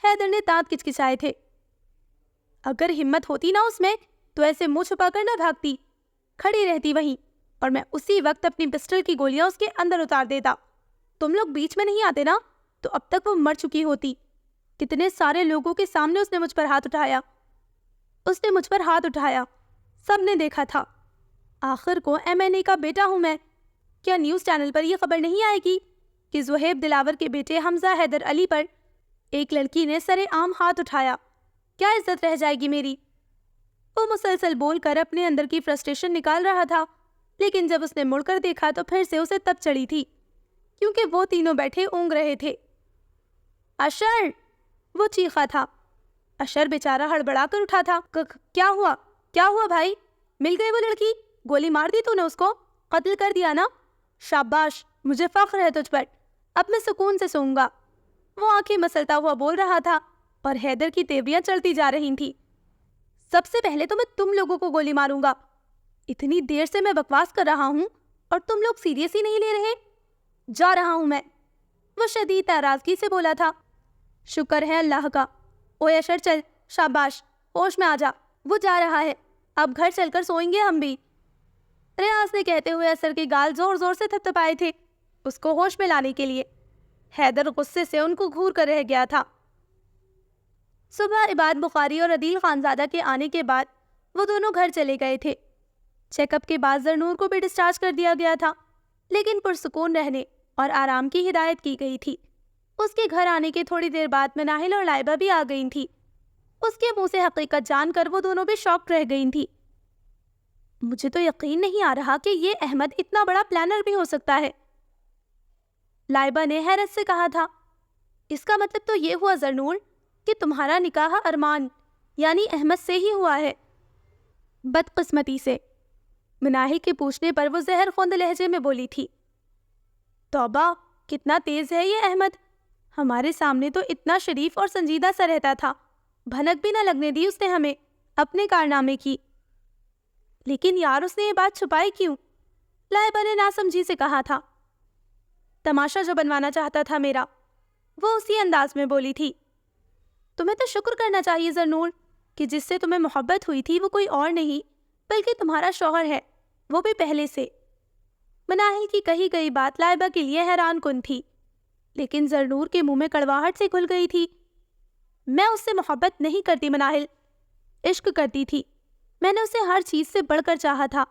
حیدر نے دانت کچکچائے تھے۔ اگر ہمت ہوتی نا اس میں تو ایسے منہ چھپا کر نہ بھاگتی، کھڑی رہتی وہیں، اور میں اسی وقت اپنی پسٹل کی گولیاں اس کے اندر اتار دیتا۔ تم لوگ بیچ میں نہیں آتے نا تو اب تک وہ مر چکی ہوتی۔ کتنے سارے لوگوں کے سامنے اس نے مجھ پر ہاتھ اٹھایا، سب نے دیکھا تھا۔ آخر کو MNA کا بیٹا ہوں میں، کیا نیوز چینل پر یہ خبر نہیں آئے گی کہ زہیب دلاور کے بیٹے حمزہ حیدر علی پر ایک لڑکی نے سرے عام ہاتھ اٹھایا؟ کیا عزت رہ جائے گی میری؟ وہ مسلسل بول کر اپنے اندر کی فرسٹریشن نکال رہا تھا، لیکن جب اس نے مڑ کر دیکھا تو پھر سے اسے تب چڑھی تھی، کیونکہ وہ تینوں بیٹھے اونگ رہے تھے۔ اشر! وہ چیخا تھا۔ اشر بیچارہ ہڑبڑا کر اٹھا تھا۔ کیا ہوا بھائی؟ مل گئی وہ لڑکی؟ گولی مار دی تو نے اس کو؟ قتل کر دیا نا؟ شاباش، مجھے فخر ہے تجھ پر، اب میں سکون سے سوؤں گا۔ وہ آنکھیں مسلتا ہوا بول رہا تھا، اور حیدر کی تیوریاں چلتی جا رہی تھیں۔ سب سے پہلے تو میں تم لوگوں کو گولی ماروں گا۔ اتنی دیر سے میں بکواس کر رہا ہوں اور تم لوگ سیریس ہی نہیں لے رہے۔ جا رہا ہوں میں، وہ شدید ناراضگی سے بولا تھا۔ شکر ہے اللہ کا۔ اوے اشر چل، شاباش، ہوش میں آ جا، وہ جا رہا ہے، اب گھر چل کر سوئیں گے ہم بھی۔ ریاض نے کہتے ہوئے اشر کے گال زور زور سے تھپتھپائے تھے اس کو ہوش میں لانے کے لیے۔ حیدر غصے سے ان کو گھور کر رہ گیا تھا۔ صبح عباد بخاری اور عدیل خانزادہ کے آنے کے بعد وہ دونوں گھر چلے گئے تھے۔ چیک اپ کے بعد زرنور کو بھی ڈسچارج کر دیا گیا تھا، لیکن پرسکون رہنے اور آرام کی ہدایت کی گئی تھی۔ اس کے گھر آنے کے تھوڑی دیر بعد مناہل اور لائبہ بھی آ گئی تھی۔ اس کے منہ سے حقیقت جان کر وہ دونوں بھی شاکڈ رہ گئی تھی۔ مجھے تو یقین نہیں آ رہا کہ یہ احمد اتنا بڑا پلانر بھی ہو سکتا ہے، لائبہ نے حیرت سے کہا تھا۔ اس کا مطلب تو یہ ہوا زرنور کہ تمہارا نکاح ارمان یعنی احمد سے ہی ہوا ہے۔ بدقسمتی سے، مناہل کے پوچھنے پر وہ زہر خوند لہجے میں بولی تھی۔ توبہ، کتنا تیز ہے یہ احمد، ہمارے سامنے تو اتنا شریف اور سنجیدہ سا رہتا تھا، بھنک بھی نہ لگنے دی اس نے ہمیں اپنے کارنامے کی۔ لیکن یار اس نے یہ بات چھپائی کیوں؟ لائبہ نے ناسمجھی سے کہا تھا۔ تماشا جو بنوانا چاہتا تھا میرا، وہ اسی انداز میں بولی تھی۔ تمہیں تو شکر کرنا چاہیے زرنور کہ جس سے تمہیں محبت ہوئی تھی وہ کوئی اور نہیں بلکہ تمہارا شوہر ہے، وہ بھی پہلے سے۔ مناہل کی کہی گئی بات لائبہ کے لیے حیران کن تھی۔ لیکن زرنور کے منہ میں کڑواہٹ سے گھل گئی تھی۔ میں اس سے محبت نہیں کرتی مناہل، عشق کرتی تھی۔ میں نے اسے ہر چیز سے بڑھ کر چاہا تھا،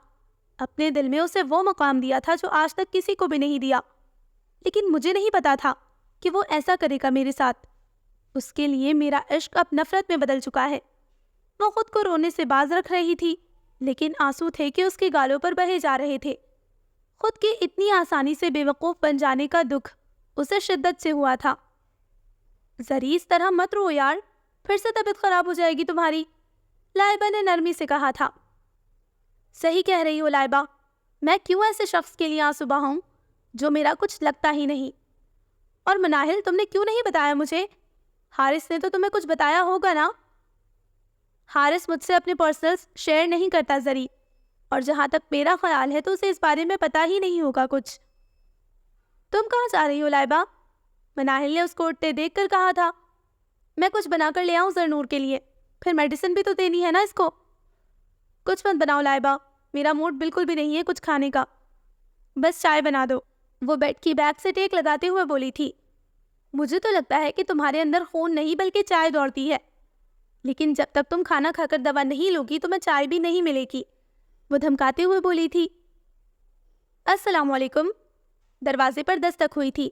اپنے دل میں اسے وہ مقام دیا تھا جو آج تک کسی کو بھی نہیں دیا، لیکن مجھے نہیں پتا تھا کہ وہ ایسا کرے گا میرے ساتھ۔ اس کے لیے میرا عشق اب نفرت میں بدل چکا ہے۔ وہ خود کو رونے سے باز رکھ رہی تھی، لیکن آنسو تھے کہ اس کے گالوں پر بہے جا رہے تھے۔ خود کی اتنی آسانی سے بے وقوف بن جانے کا دکھ اسے شدت سے ہوا تھا۔ زری اس طرح مت رو یار، پھر سے طبیعت خراب ہو جائے گی تمہاری، لائبہ نے نرمی سے کہا تھا۔ صحیح کہہ رہی ہو لائبہ، میں کیوں ایسے شخص کے لیے آنسو بہاؤں جو میرا کچھ لگتا ہی نہیں۔ اور مناہل، تم نے کیوں نہیں بتایا مجھے؟ حارث نے تو تمہیں کچھ بتایا ہوگا نا؟ حارث مجھ سے اپنے پرسنلز شیئر نہیں کرتا زری، اور جہاں تک میرا خیال ہے تو اسے اس بارے میں پتہ ہی نہیں ہوگا کچھ۔ تم کہاں جا رہی ہو لائبہ؟ مناہل نے اس کو اٹھتے دیکھ کر کہا تھا۔ میں کچھ بنا کر لے آؤں زرنور کے لیے، پھر میڈیسن بھی تو دینی ہے نا اس کو۔ کچھ مت بناؤ لائبہ، میرا موڈ بالکل بھی نہیں ہے کچھ کھانے کا، بس چائے بنا دو، وہ بیڈ کی بیک سے ٹیک لگاتے ہوئے بولی تھی۔ مجھے تو لگتا ہے کہ تمہارے اندر خون نہیں بلکہ چائے دوڑتی ہے، لیکن جب تک تم کھانا کھا کر دوا نہیں لوگی تو میں چائے بھی نہیں ملے گی، وہ دھمکاتے ہوئے بولی تھی۔ السلام علیکم، دروازے پر دستک ہوئی تھی۔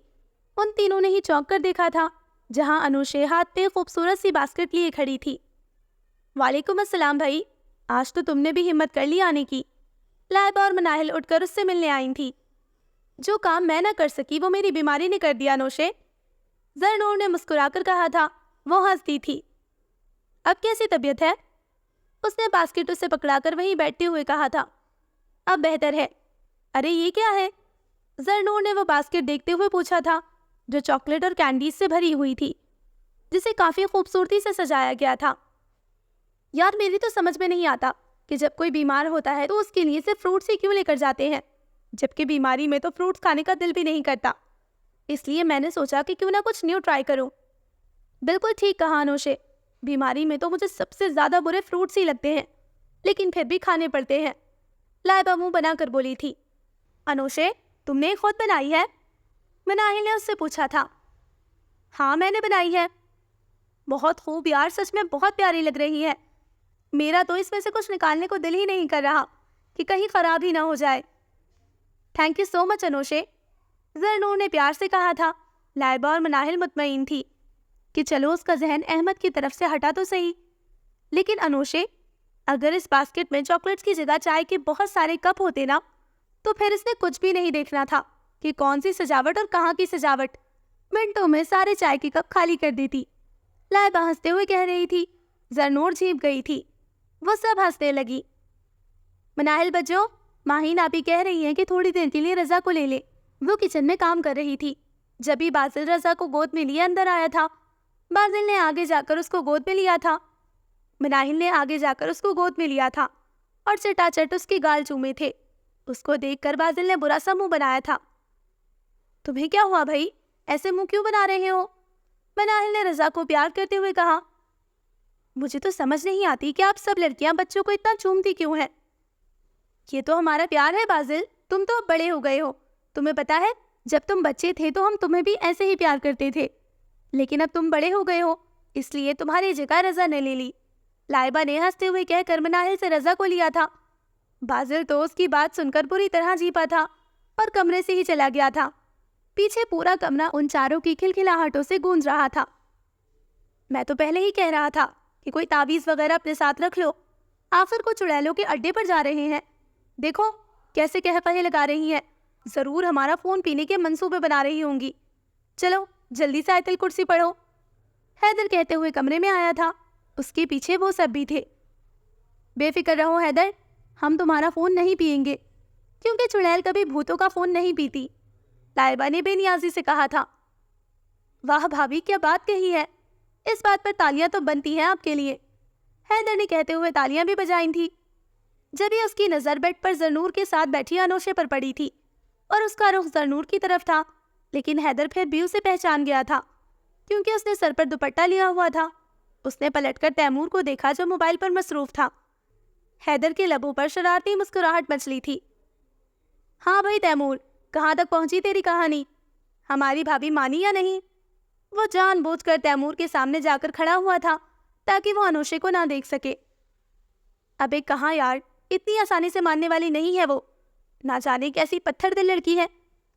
ان تینوں نے ہی چونک کر دیکھا تھا، جہاں انوشے ہاتھ پہ خوبصورت سی باسکٹ لیے کھڑی تھی۔ وعلیکم السلام بھائی، آج تو تم نے بھی ہمت کر لی آنے کی۔ لائبہ اور مناہل اٹھ کر اس سے ملنے آئی تھی۔ جو کام میں نہ کر سکی وہ میری بیماری نے کر دیا انوشے، زرنور نے مسکرا کر کہا تھا۔ وہ ہنستی تھی۔ اب کیسی طبیعت ہے؟ اس نے باسکٹ اسے پکڑا کر وہیں بیٹھتے ہوئے کہا تھا۔ اب بہتر ہے۔ ارے یہ کیا ہے؟ زرنور نے وہ باسکٹ دیکھتے ہوئے پوچھا تھا، جو چاکلیٹ اور کینڈیز سے بھری ہوئی تھی، جسے کافی خوبصورتی سے سجایا گیا تھا۔ یار میری تو سمجھ میں نہیں آتا کہ جب کوئی بیمار ہوتا ہے تو اس کے لیے صرف فروٹس ہی کیوں لے کر جاتے ہیں، جبکہ بیماری میں تو فروٹس کھانے کا دل بھی نہیں کرتا۔ اس لیے میں نے سوچا کہ کیوں نہ کچھ نیو ٹرائی کروں۔ بالکل ٹھیک کہا انوشے، بیماری میں تو مجھے سب سے زیادہ برے فروٹس ہی لگتے ہیں، لیکن پھر بھی کھانے پڑتے ہیں، لائبہ منہ بنا کر بولی تھی۔ انوشے، تم نے خود بنائی ہے؟ مناہل نے اس سے پوچھا تھا۔ ہاں میں نے بنائی ہے۔ بہت خوب یار، سچ میں بہت پیاری لگ رہی ہے۔ میرا تو اس میں سے کچھ نکالنے کو دل ہی نہیں کر رہا کہ کہیں خراب ہی نہ ہو جائے۔ Thank you so much Anousheh, زرنور نے پیار سے کہا تھا۔ لائبہ اور مناہل مطمئن تھی کہ چلو اس کا ذہن احمد کی طرف سے ہٹا تو صحیح۔ لیکن انوشے، اگر اس باسکٹ میں چاکلیٹس کی جگہ چائے کے بہت سارے کپ ہوتے نا، تو پھر اس نے کچھ بھی نہیں دیکھنا تھا کہ کون سی سجاوٹ اور کہاں کی سجاوٹ، منٹوں میں سارے چائے کے کپ خالی کر دیتی۔ لائبہ ہنستے ہوئے کہہ رہی تھی۔ زرنور جھیپ گئی تھی، وہ سب ہنسنے لگی۔ مناہل بچو، ماہین آپی کہہ رہی ہیں کہ تھوڑی دیر کے لیے رضا کو لے لے۔ وہ کچن میں کام کر رہی تھی، جبھی باسل رضا کو گود میں لیے اندر آیا تھا۔ باسل نے آگے جا کر اس کو گود میں لیا تھا، مناہل نے آگے جا کر اس کو گود میں لیا تھا اور چٹا چٹ اس کے گال چومے تھے۔ اس کو دیکھ کر باسل نے برا سا منہ بنایا تھا۔ تمہیں کیا ہوا بھائی، ایسے منہ کیوں بنا رہے ہو؟ مناہل نے رضا کو پیار کرتے ہوئے کہا۔ مجھے تو سمجھ نہیں آتی کہ آپ سب لڑکیاں بچوں کو اتنا چومتی کیوں ہیں۔ یہ تو ہمارا پیار ہے باسل، تم تو اب بڑے ہو گئے ہو۔ تمہیں پتا ہے جب تم بچے تھے تو ہم تمہیں بھی ایسے ہی پیار کرتے تھے، لیکن اب تم بڑے ہو گئے ہو، اس لیے تمہاری جگہ رضا نے لے لی۔ لائبہ نے ہنستے ہوئے کہہ کر مناہل سے رضا کو لیا تھا۔ باسل تو اس کی بات سن کر بری طرح جھیپا تھا اور کمرے سے ہی چلا گیا تھا۔ پیچھے پورا کمرہ ان چاروں کی کھلکھلاہٹوں سے گونج رہا تھا۔ میں تو پہلے ہی کہہ رہا تھا کہ کوئی تعویذ وغیرہ اپنے ساتھ رکھ لو، آخر کو چڑیلوں کے اڈے پر جا رہے ہیں۔ دیکھو کیسے قہقہے لگا رہی ہیں، ضرور ہمارا فون پینے کے منصوبے بنا رہی ہوں گی۔ چلو جلدی سے آیت الکرسی پڑھو۔ حیدر کہتے ہوئے کمرے میں آیا تھا، اس کے پیچھے وہ سب بھی تھے۔ بے فکر رہو حیدر، ہم تمہارا فون نہیں پئیں گے، کیونکہ چڑیل کبھی بھوتوں کا فون نہیں پیتی، لائبہ نے بے نیازی سے کہا تھا۔ واہ بھابھی، کیا بات کہی ہے، اس بات پر تالیاں تو بنتی ہیں آپ کے لیے، حیدر نے کہتے ہوئے تالیاں بھی بجائیں تھی۔ جبھی اس کی نظر بیڈ پر زرنور کے ساتھ بیٹھی انوشے پر پڑی تھی اور اس کا رخ زرنور کی طرف تھا، لیکن حیدر پھر بھی اسے پہچان گیا تھا کیونکہ اس نے سر پر دوپٹہ لیا ہوا تھا۔ اس نے پلٹ کر تیمور کو دیکھا جو موبائل پر مصروف تھا۔ حیدر کے لبوں پر شرارتی مسکراہٹ مچلی تھی۔ ہاں بھائی تیمور، کہاں تک پہنچی تیری کہانی؟ ہماری بھابھی مانی یا نہیں؟ وہ جان بوجھ کر تیمور کے سامنے جا کر کھڑا ہوا تھا تاکہ وہ انوشے کو نہ دیکھ سکے۔ ابے کہاں یار، اتنی آسانی سے ماننے والی نہیں ہے وہ، نہ جانے کیسی پتھر دل لڑکی ہے،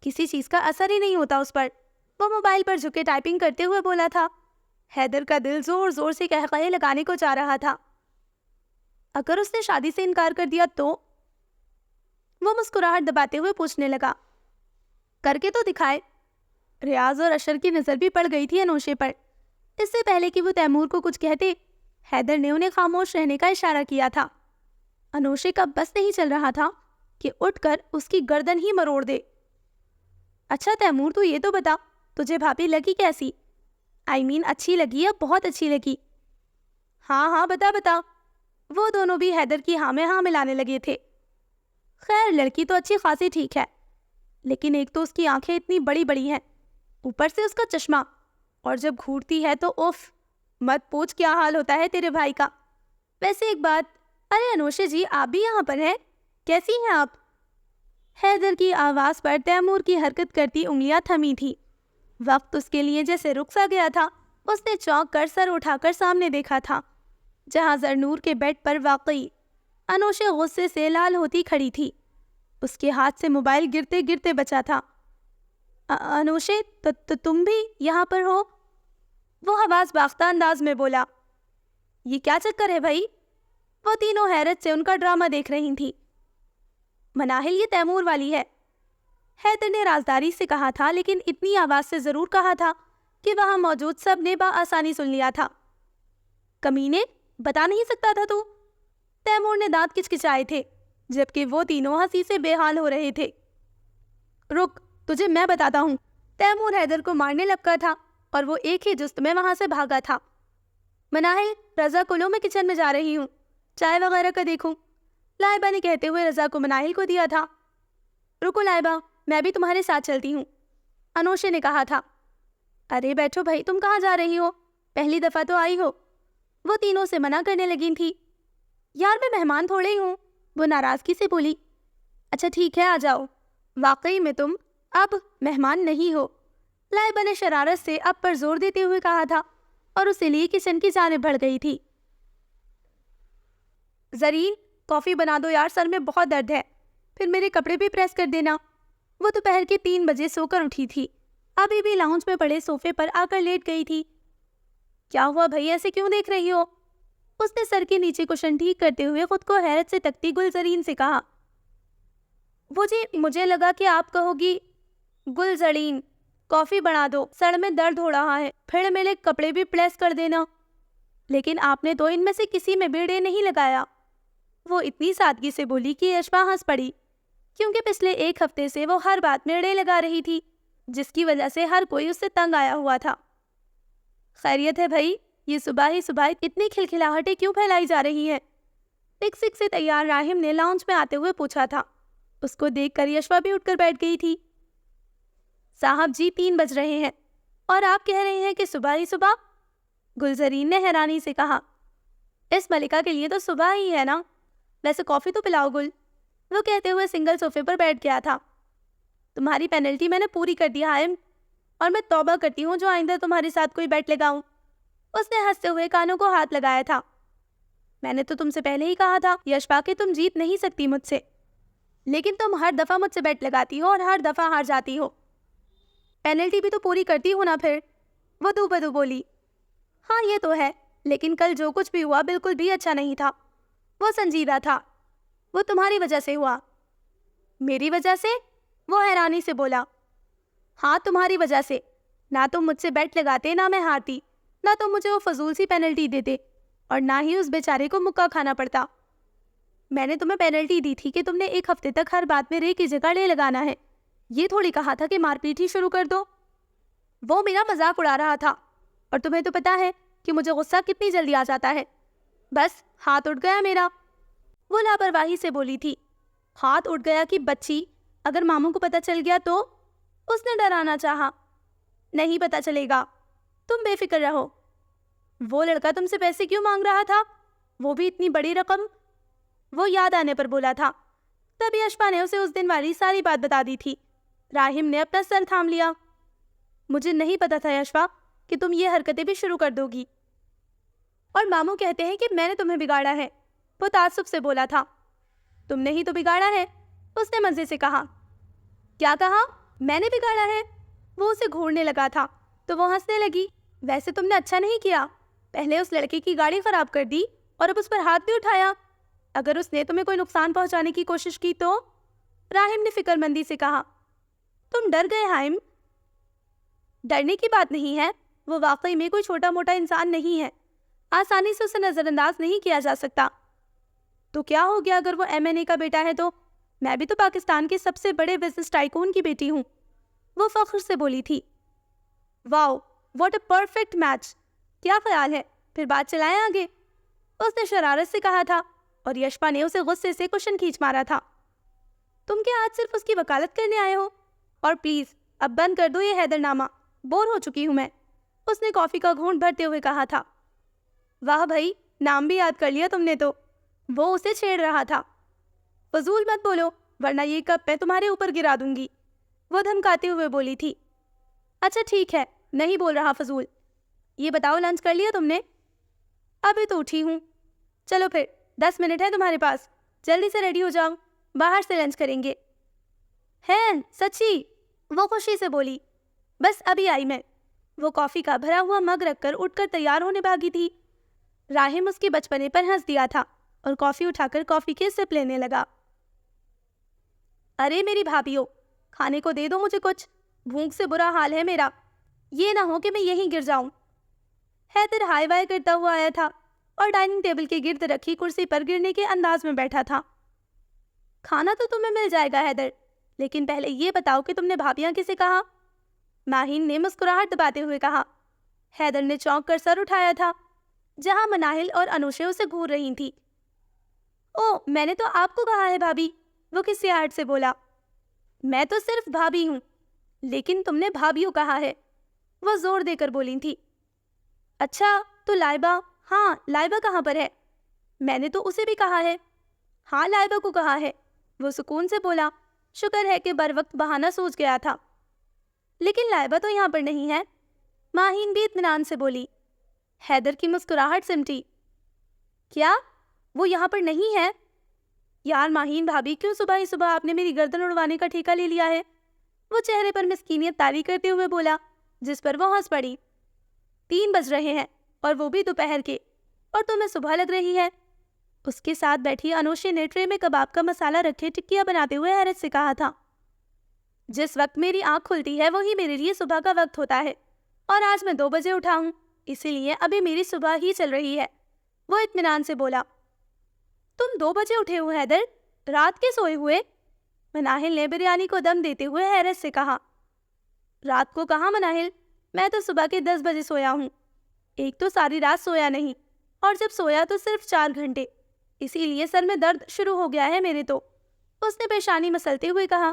کسی چیز کا اثر ہی نہیں ہوتا اس پر۔ وہ موبائل پر جھکے ٹائپنگ کرتے ہوئے بولا تھا۔ حیدر کا دل زور زور سے قہقہے لگانے کو جا رہا تھا۔ اگر اس نے شادی سے انکار کر دیا تو؟ وہ مسکراہٹ دباتے ہوئے پوچھنے لگا۔ کر کے تو دکھائے۔ ریاض اور اشر کی نظر بھی پڑ گئی تھی انوشے پر۔ اس سے پہلے کہ وہ تیمور کو کچھ کہتے، حیدر نے انہیں خاموش رہنے کا اشارہ کیا تھا۔ انوشے کا بس نہیں چل رہا تھا کہ اٹھ کر اس کی گردن ہی مروڑ دے۔ اچھا تیمور، تو یہ تو بتا، تجھے بھابھی لگی کیسی؟ اچھی لگی یا بہت اچھی لگی؟ ہاں بتا۔ وہ دونوں بھی حیدر کی ہاں میں ہاں ملانے لگے تھے۔ خیر لڑکی تو اچھی خاصی ٹھیک ہے، لیکن ایک تو اس کی آنکھیں اتنی بڑی بڑی ہیں، اوپر سے اس کا چشمہ، اور جب گھورتی ہے تو اوف، مت پوچھ کیا حال ہوتا ہے تیرے بھائی کا۔ ویسے ایک بات، ارے انوشے جی آپ بھی یہاں پر ہیں، کیسی ہیں آپ؟ حیدر کی آواز پر تیمور کی حرکت کرتی انگلیاں تھمی تھی۔ وقت اس کے لیے جیسے رک سا گیا تھا۔ اس نے چونک کر سر اٹھا کر سامنے دیکھا تھا، جہاں زرنور کے بیڈ پر واقعی انوشے غصے سے لال ہوتی کھڑی تھی۔ اس کے ہاتھ سے موبائل گرتے گرتے بچا تھا۔ انوشے تم بھی یہاں پر ہو؟ وہ حواس باختہ انداز میں بولا۔ یہ کیا چکر ہے بھائی؟ وہ تینوں حیرت سے ان کا ڈرامہ دیکھ رہی تھی۔ مناہل یہ تیمور والی ہے، حیدر نے رازداری سے کہا تھا، لیکن اتنی آواز سے ضرور کہا تھا کہ وہاں موجود سب نے بآسانی سن لیا تھا۔ کمینے، بتا نہیں سکتا تھا تو؟ تیمور نے دانت کچکچائے تھے، جبکہ وہ تینوں ہنسی سے بے حال ہو رہے تھے۔ رک، تجھے میں بتاتا ہوں۔ تیمور حیدر کو مارنے لگا تھا اور وہ ایک ہی جست میں وہاں سے بھاگا تھا۔ مناہل، رضا کو لو، میں کچن میں جا رہی ہوں، چائے وغیرہ کا دیکھوں۔ لائبہ نے کہتے ہوئے رضا کو مناہل کو دیا تھا۔ رکو لائبہ، میں بھی تمہارے ساتھ چلتی ہوں، انوشے نے کہا تھا۔ ارے بیٹھو بھائی، تم کہاں جا رہی ہو؟ پہلی دفعہ تو آئی ہو۔ وہ تینوں سے منع کرنے لگی تھی۔ یار میں مہمان تھوڑے ہی ہوں، وہ ناراضگی سے بولی۔ اچھا ٹھیک ہے، آ جاؤ، واقعی میں تم اب مہمان نہیں ہو، لائبہ نے شرارت سے اب پر زور دیتے ہوئے کہا تھا، اور اسی لیے کچن کی جانب بڑھ گئی تھی۔ زرین، کافی بنا دو یار، سر میں بہت درد ہے، پھر میرے کپڑے بھی پریس کر دینا۔ وہ دوپہر کے 3 بجے سو کر اٹھی تھی، ابھی بھی لاؤنج میں پڑے صوفے پر آ کر لیٹ گئی تھی۔ کیا ہوا بھائی، ایسے کیوں دیکھ رہی ہو؟ اس نے سر کے نیچے کشن ٹھیک کرتے ہوئے خود کو حیرت سے تکتی گلزرین سے کہا۔ وہ جی، مجھے لگا کہ آپ کہو گی گلزرین، کافی بنا دو، سر میں درد ہو رہا ہے، پھر میرے کپڑے بھی پریس کر دینا۔ لیکن آپ نے تو ان میں سے کسی میں بھی ڑے نہیں لگایا، وہ اتنی سادگی سے بولی کہ اشفا ہنس پڑی، کیونکہ پچھلے 1 ہفتے سے وہ ہر بات میں ڑے لگا رہی تھی، جس کی وجہ سے ہر کوئی اس سے تنگ آیا ہوا تھا۔ خیریت ہے بھائی؟ یہ صبح ہی صبح اتنی کھلکھلاہٹیں کیوں پھیلائی جا رہی ہیں؟ ٹکسک سے تیار راہم نے لاؤنج میں آتے ہوئے پوچھا تھا۔ اس کو دیکھ کر یشوا بھی اٹھ کر بیٹھ گئی تھی۔ صاحب جی 3 بج رہے ہیں، اور آپ کہہ رہے ہیں کہ صبح ہی صبح؟ گلزرین نے حیرانی سے کہا۔ اس ملکہ کے لیے تو صبح ہی ہے نا، ویسے کافی تو پلاؤ گل، وہ کہتے ہوئے سنگل صوفے پر بیٹھ گیا تھا۔ تمہاری پینلٹی میں نے پوری کر دی حائم، اور میں توبہ کرتی ہوں جو آئندہ تمہارے ساتھ کوئی بیٹ لگاؤں۔ اس نے ہنستے ہوئے کانوں کو ہاتھ لگایا تھا۔ میں نے تو تم سے پہلے ہی کہا تھا یشوا کہ تم جیت نہیں سکتی مجھ سے، لیکن تم ہر دفعہ مجھ سے بیٹ لگاتی ہو اور ہر دفعہ ہار جاتی ہو۔ پینلٹی بھی تو پوری کرتی ہو نا پھر، وہ دو بدو بولی۔ ہاں یہ تو ہے، لیکن کل جو کچھ بھی ہوا بالکل بھی اچھا نہیں تھا، وہ سنجیدہ تھا، وہ تمہاری وجہ سے ہوا۔ میری وجہ سے؟ وہ حیرانی سے بولا۔ ہاں تمہاری وجہ سے، نہ تم مجھ سے بیٹ لگاتے، نہ میں ہارتی، نہ تم مجھے وہ فضول سی پینلٹی دیتے، اور نہ ہی اس بیچارے کو مکہ کھانا پڑتا۔ میں نے تمہیں پینلٹی دی تھی کہ تم نے 1 ہفتے تک ہر بات میں رے کی جگہ ڑے لگانا ہے، یہ تھوڑی کہا تھا کہ مار پیٹ ہی شروع کر دو۔ وہ میرا مذاق اڑا رہا تھا، اور تمہیں تو پتا ہے کہ مجھے غصہ کتنی جلدی آ جاتا ہے۔ بس ہاتھ اٹھ گیا میرا، وہ لاپرواہی سے بولی تھی۔ ہاتھ اٹھ گیا کہ بچی، اگر ماموں کو پتہ چل گیا تو؟ اس نے ڈرانا چاہا۔ نہیں پتہ چلے گا، تم بے فکر رہو۔ وہ لڑکا تم سے پیسے کیوں مانگ رہا تھا، وہ بھی اتنی بڑی رقم؟ وہ یاد آنے پر بولا تھا، تبھی اشفا نے اسے اس دن والی ساری بات بتا دی تھی۔ راہم نے اپنا سر تھام لیا۔ مجھے نہیں پتا تھا یشوا کہ تم یہ حرکتیں بھی شروع کر دو گی۔ اور ماموں کہتے ہیں کہ میں نے تمہیں بگاڑا ہے، وہ تعصب سے بولا تھا۔ تم نے ہی تو بگاڑا ہے، اس نے مزے سے کہا۔ کیا کہا؟ میں نے بگاڑا ہے؟ وہ اسے گھورنے لگا تھا تو وہ ہنسنے لگی۔ ویسے تم نے اچھا نہیں کیا، پہلے اس لڑکے کی گاڑی خراب کر دی اور اب اس پر ہاتھ بھی اٹھایا۔ اگر اس نے تمہیں کوئی نقصان پہنچانے کی کوشش کی تو؟ راہم نے فکر مندی سے کہا۔ تم ڈر گئے حائم؟ ڈرنے کی بات نہیں ہے، وہ واقعی میں کوئی چھوٹا موٹا انسان نہیں ہے، آسانی سے اسے نظر انداز نہیں کیا جا سکتا۔ تو کیا ہو گیا اگر وہ MNA کا بیٹا ہے تو؟ میں بھی تو پاکستان کے سب سے بڑے بزنس ٹائکون کی بیٹی ہوں، وہ فخر سے بولی تھی۔ واو، واٹ اے پرفیکٹ میچ! کیا خیال ہے، پھر بات چلائیں آگے؟ اس نے شرارت سے کہا تھا اور یشپا نے اسے غصے سے کشن کھینچ مارا تھا۔ تم کیا آج صرف اس کی وکالت کرنے آئے ہو؟ اور پلیز اب بند کر دو یہ حیدر نامہ، بور ہو چکی ہوں میں، اس نے کافی کا گھونٹ بھرتے ہوئے کہا تھا۔ واہ بھائی، نام بھی یاد کر لیا تم نے تو، وہ اسے چھیڑ رہا تھا۔ فضول مت بولو ورنہ یہ کپ میں تمہارے اوپر گرا دوں گی، وہ دھمکاتے ہوئے بولی تھی۔ اچھا ٹھیک ہے، نہیں بول رہا فضول۔ یہ بتاؤ لنچ کر لیا تم نے؟ ابھی تو اٹھی ہوں۔ چلو پھر 10 منٹ ہے تمہارے پاس، جلدی سے ریڈی ہو جاؤ، باہر سے لنچ کریں گے۔ ہیں سچی؟ وہ خوشی سے بولی۔ بس ابھی آئی میں۔ وہ کافی کا بھرا ہوا مگ رکھ کر اٹھ کر تیار ہونے بھاگی تھی۔ راہم اس کے بچپنے پر ہنس دیا تھا اور کافی اٹھا کر کافی کے سپ لینے لگا۔ ارے میری بھابھیو، کھانے کو دے دو مجھے کچھ، بھوک سے برا حال ہے میرا، یہ نہ ہو کہ میں یہیں گر جاؤں۔ حیدر ہائی وائی کرتا ہوا آیا تھا اور ڈائننگ ٹیبل کے گرد رکھی کرسی پر گرنے کے انداز میں بیٹھا تھا۔ کھانا تو تمہیں مل جائے گا حیدر، لیکن پہلے یہ بتاؤ کہ تم نے بھابھیاں کسے کہا؟ ماہین نے مسکراہٹ دباتے ہوئے کہا۔ حیدر نے چونک کر سر اٹھایا تھا، جہاں مناہل اور انوشے اسے گھور رہی تھی۔ او، میں نے تو آپ کو کہا ہے بھابھی، وہ کسیاہٹ سے بولا۔ میں تو صرف بھابھی ہوں، لیکن تم نے بھابھیوں کہا ہے، وہ زور دے کر بولی تھی۔ اچھا تو لائبہ، ہاں لائبہ کہاں پر ہے؟ میں نے تو اسے بھی کہا ہے۔ ہاں لائبہ کو کہا ہے، وہ سکون سے بولا۔ شکر ہے کہ بر وقت بہانہ سوچ گیا تھا۔ لیکن لائبہ تو یہاں پر نہیں ہے، ماہین بھی اطمینان سے بولی۔ حیدر کی مسکراہٹ سمٹی۔ کیا وہ یہاں پر نہیں ہے؟ یار ماہین بھابھی، کیوں صبح ہی صبح آپ نے میری گردن اڑوانے کا ٹھیکہ لے لیا ہے؟ وہ چہرے پر مسکینیت طاری کرتے ہوئے بولا، جس پر وہ ہنس پڑی۔ 3 بج رہے ہیں اور وہ بھی دوپہر کے، اور تمہیں صبح لگ رہی ہے؟ اس کے ساتھ بیٹھی انوشے نے ٹرے میں کباب کا مسالہ رکھے ٹکیاں بناتے ہوئے حیرت سے کہا تھا۔ جس وقت میری آنکھ کھلتی ہے وہی میرے لیے صبح کا وقت ہوتا ہے، اور آج میں 2 بجے اٹھا ہوں، اسی لیے ابھی میری صبح ہی چل رہی ہے، وہ اطمینان سے بولا۔ تم 2 بجے اٹھے ہو حیدر؟ رات کے سوئے ہوئے؟ مناہل نے بریانی کو دم دیتے ہوئے حیرت سے کہا۔ رات کو کہاں مناہل، میں تو صبح کے 10 بجے سویا ہوں۔ ایک تو ساری رات سویا نہیں، اور جب سویا تو صرف 4 گھنٹے، اسی لیے سر میں درد شروع ہو گیا ہے میرے تو، اس نے پیشانی مسلتے ہوئے کہا۔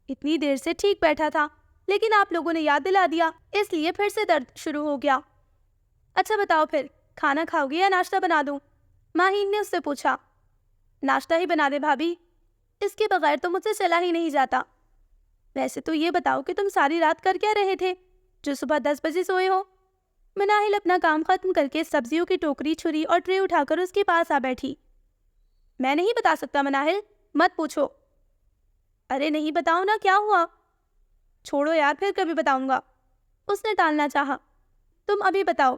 اتنی دیر سے ٹھیک بیٹھا تھا، لیکن آپ لوگوں نے یاد دلا دیا، اس لیے پھر سے درد شروع ہو گیا۔ اچھا بتاؤ پھر، کھانا کھاؤ گے یا ناشتہ بنا دوں؟ ماہین نے اس سے پوچھا۔ ناشتہ ہی بنا دے بھابھی، اس کے بغیر تو مجھ سے چلا ہی نہیں جاتا۔ ویسے تو یہ بتاؤ کہ تم ساری رات کر کیا رہے تھے جو صبح 10 بجے سوئے ہو؟ مناہل اپنا کام ختم کر کے سبزیوں کی ٹوکری، چھری اور ٹرے اٹھا کر اس کے پاس آ بیٹھی۔ میں نہیں بتا سکتا مناہل، مت پوچھو۔ ارے نہیں بتاؤ نا، کیا ہوا؟ چھوڑو یار، پھر کبھی بتاؤں گا، اس نے ٹالنا چاہا۔ تم ابھی بتاؤ۔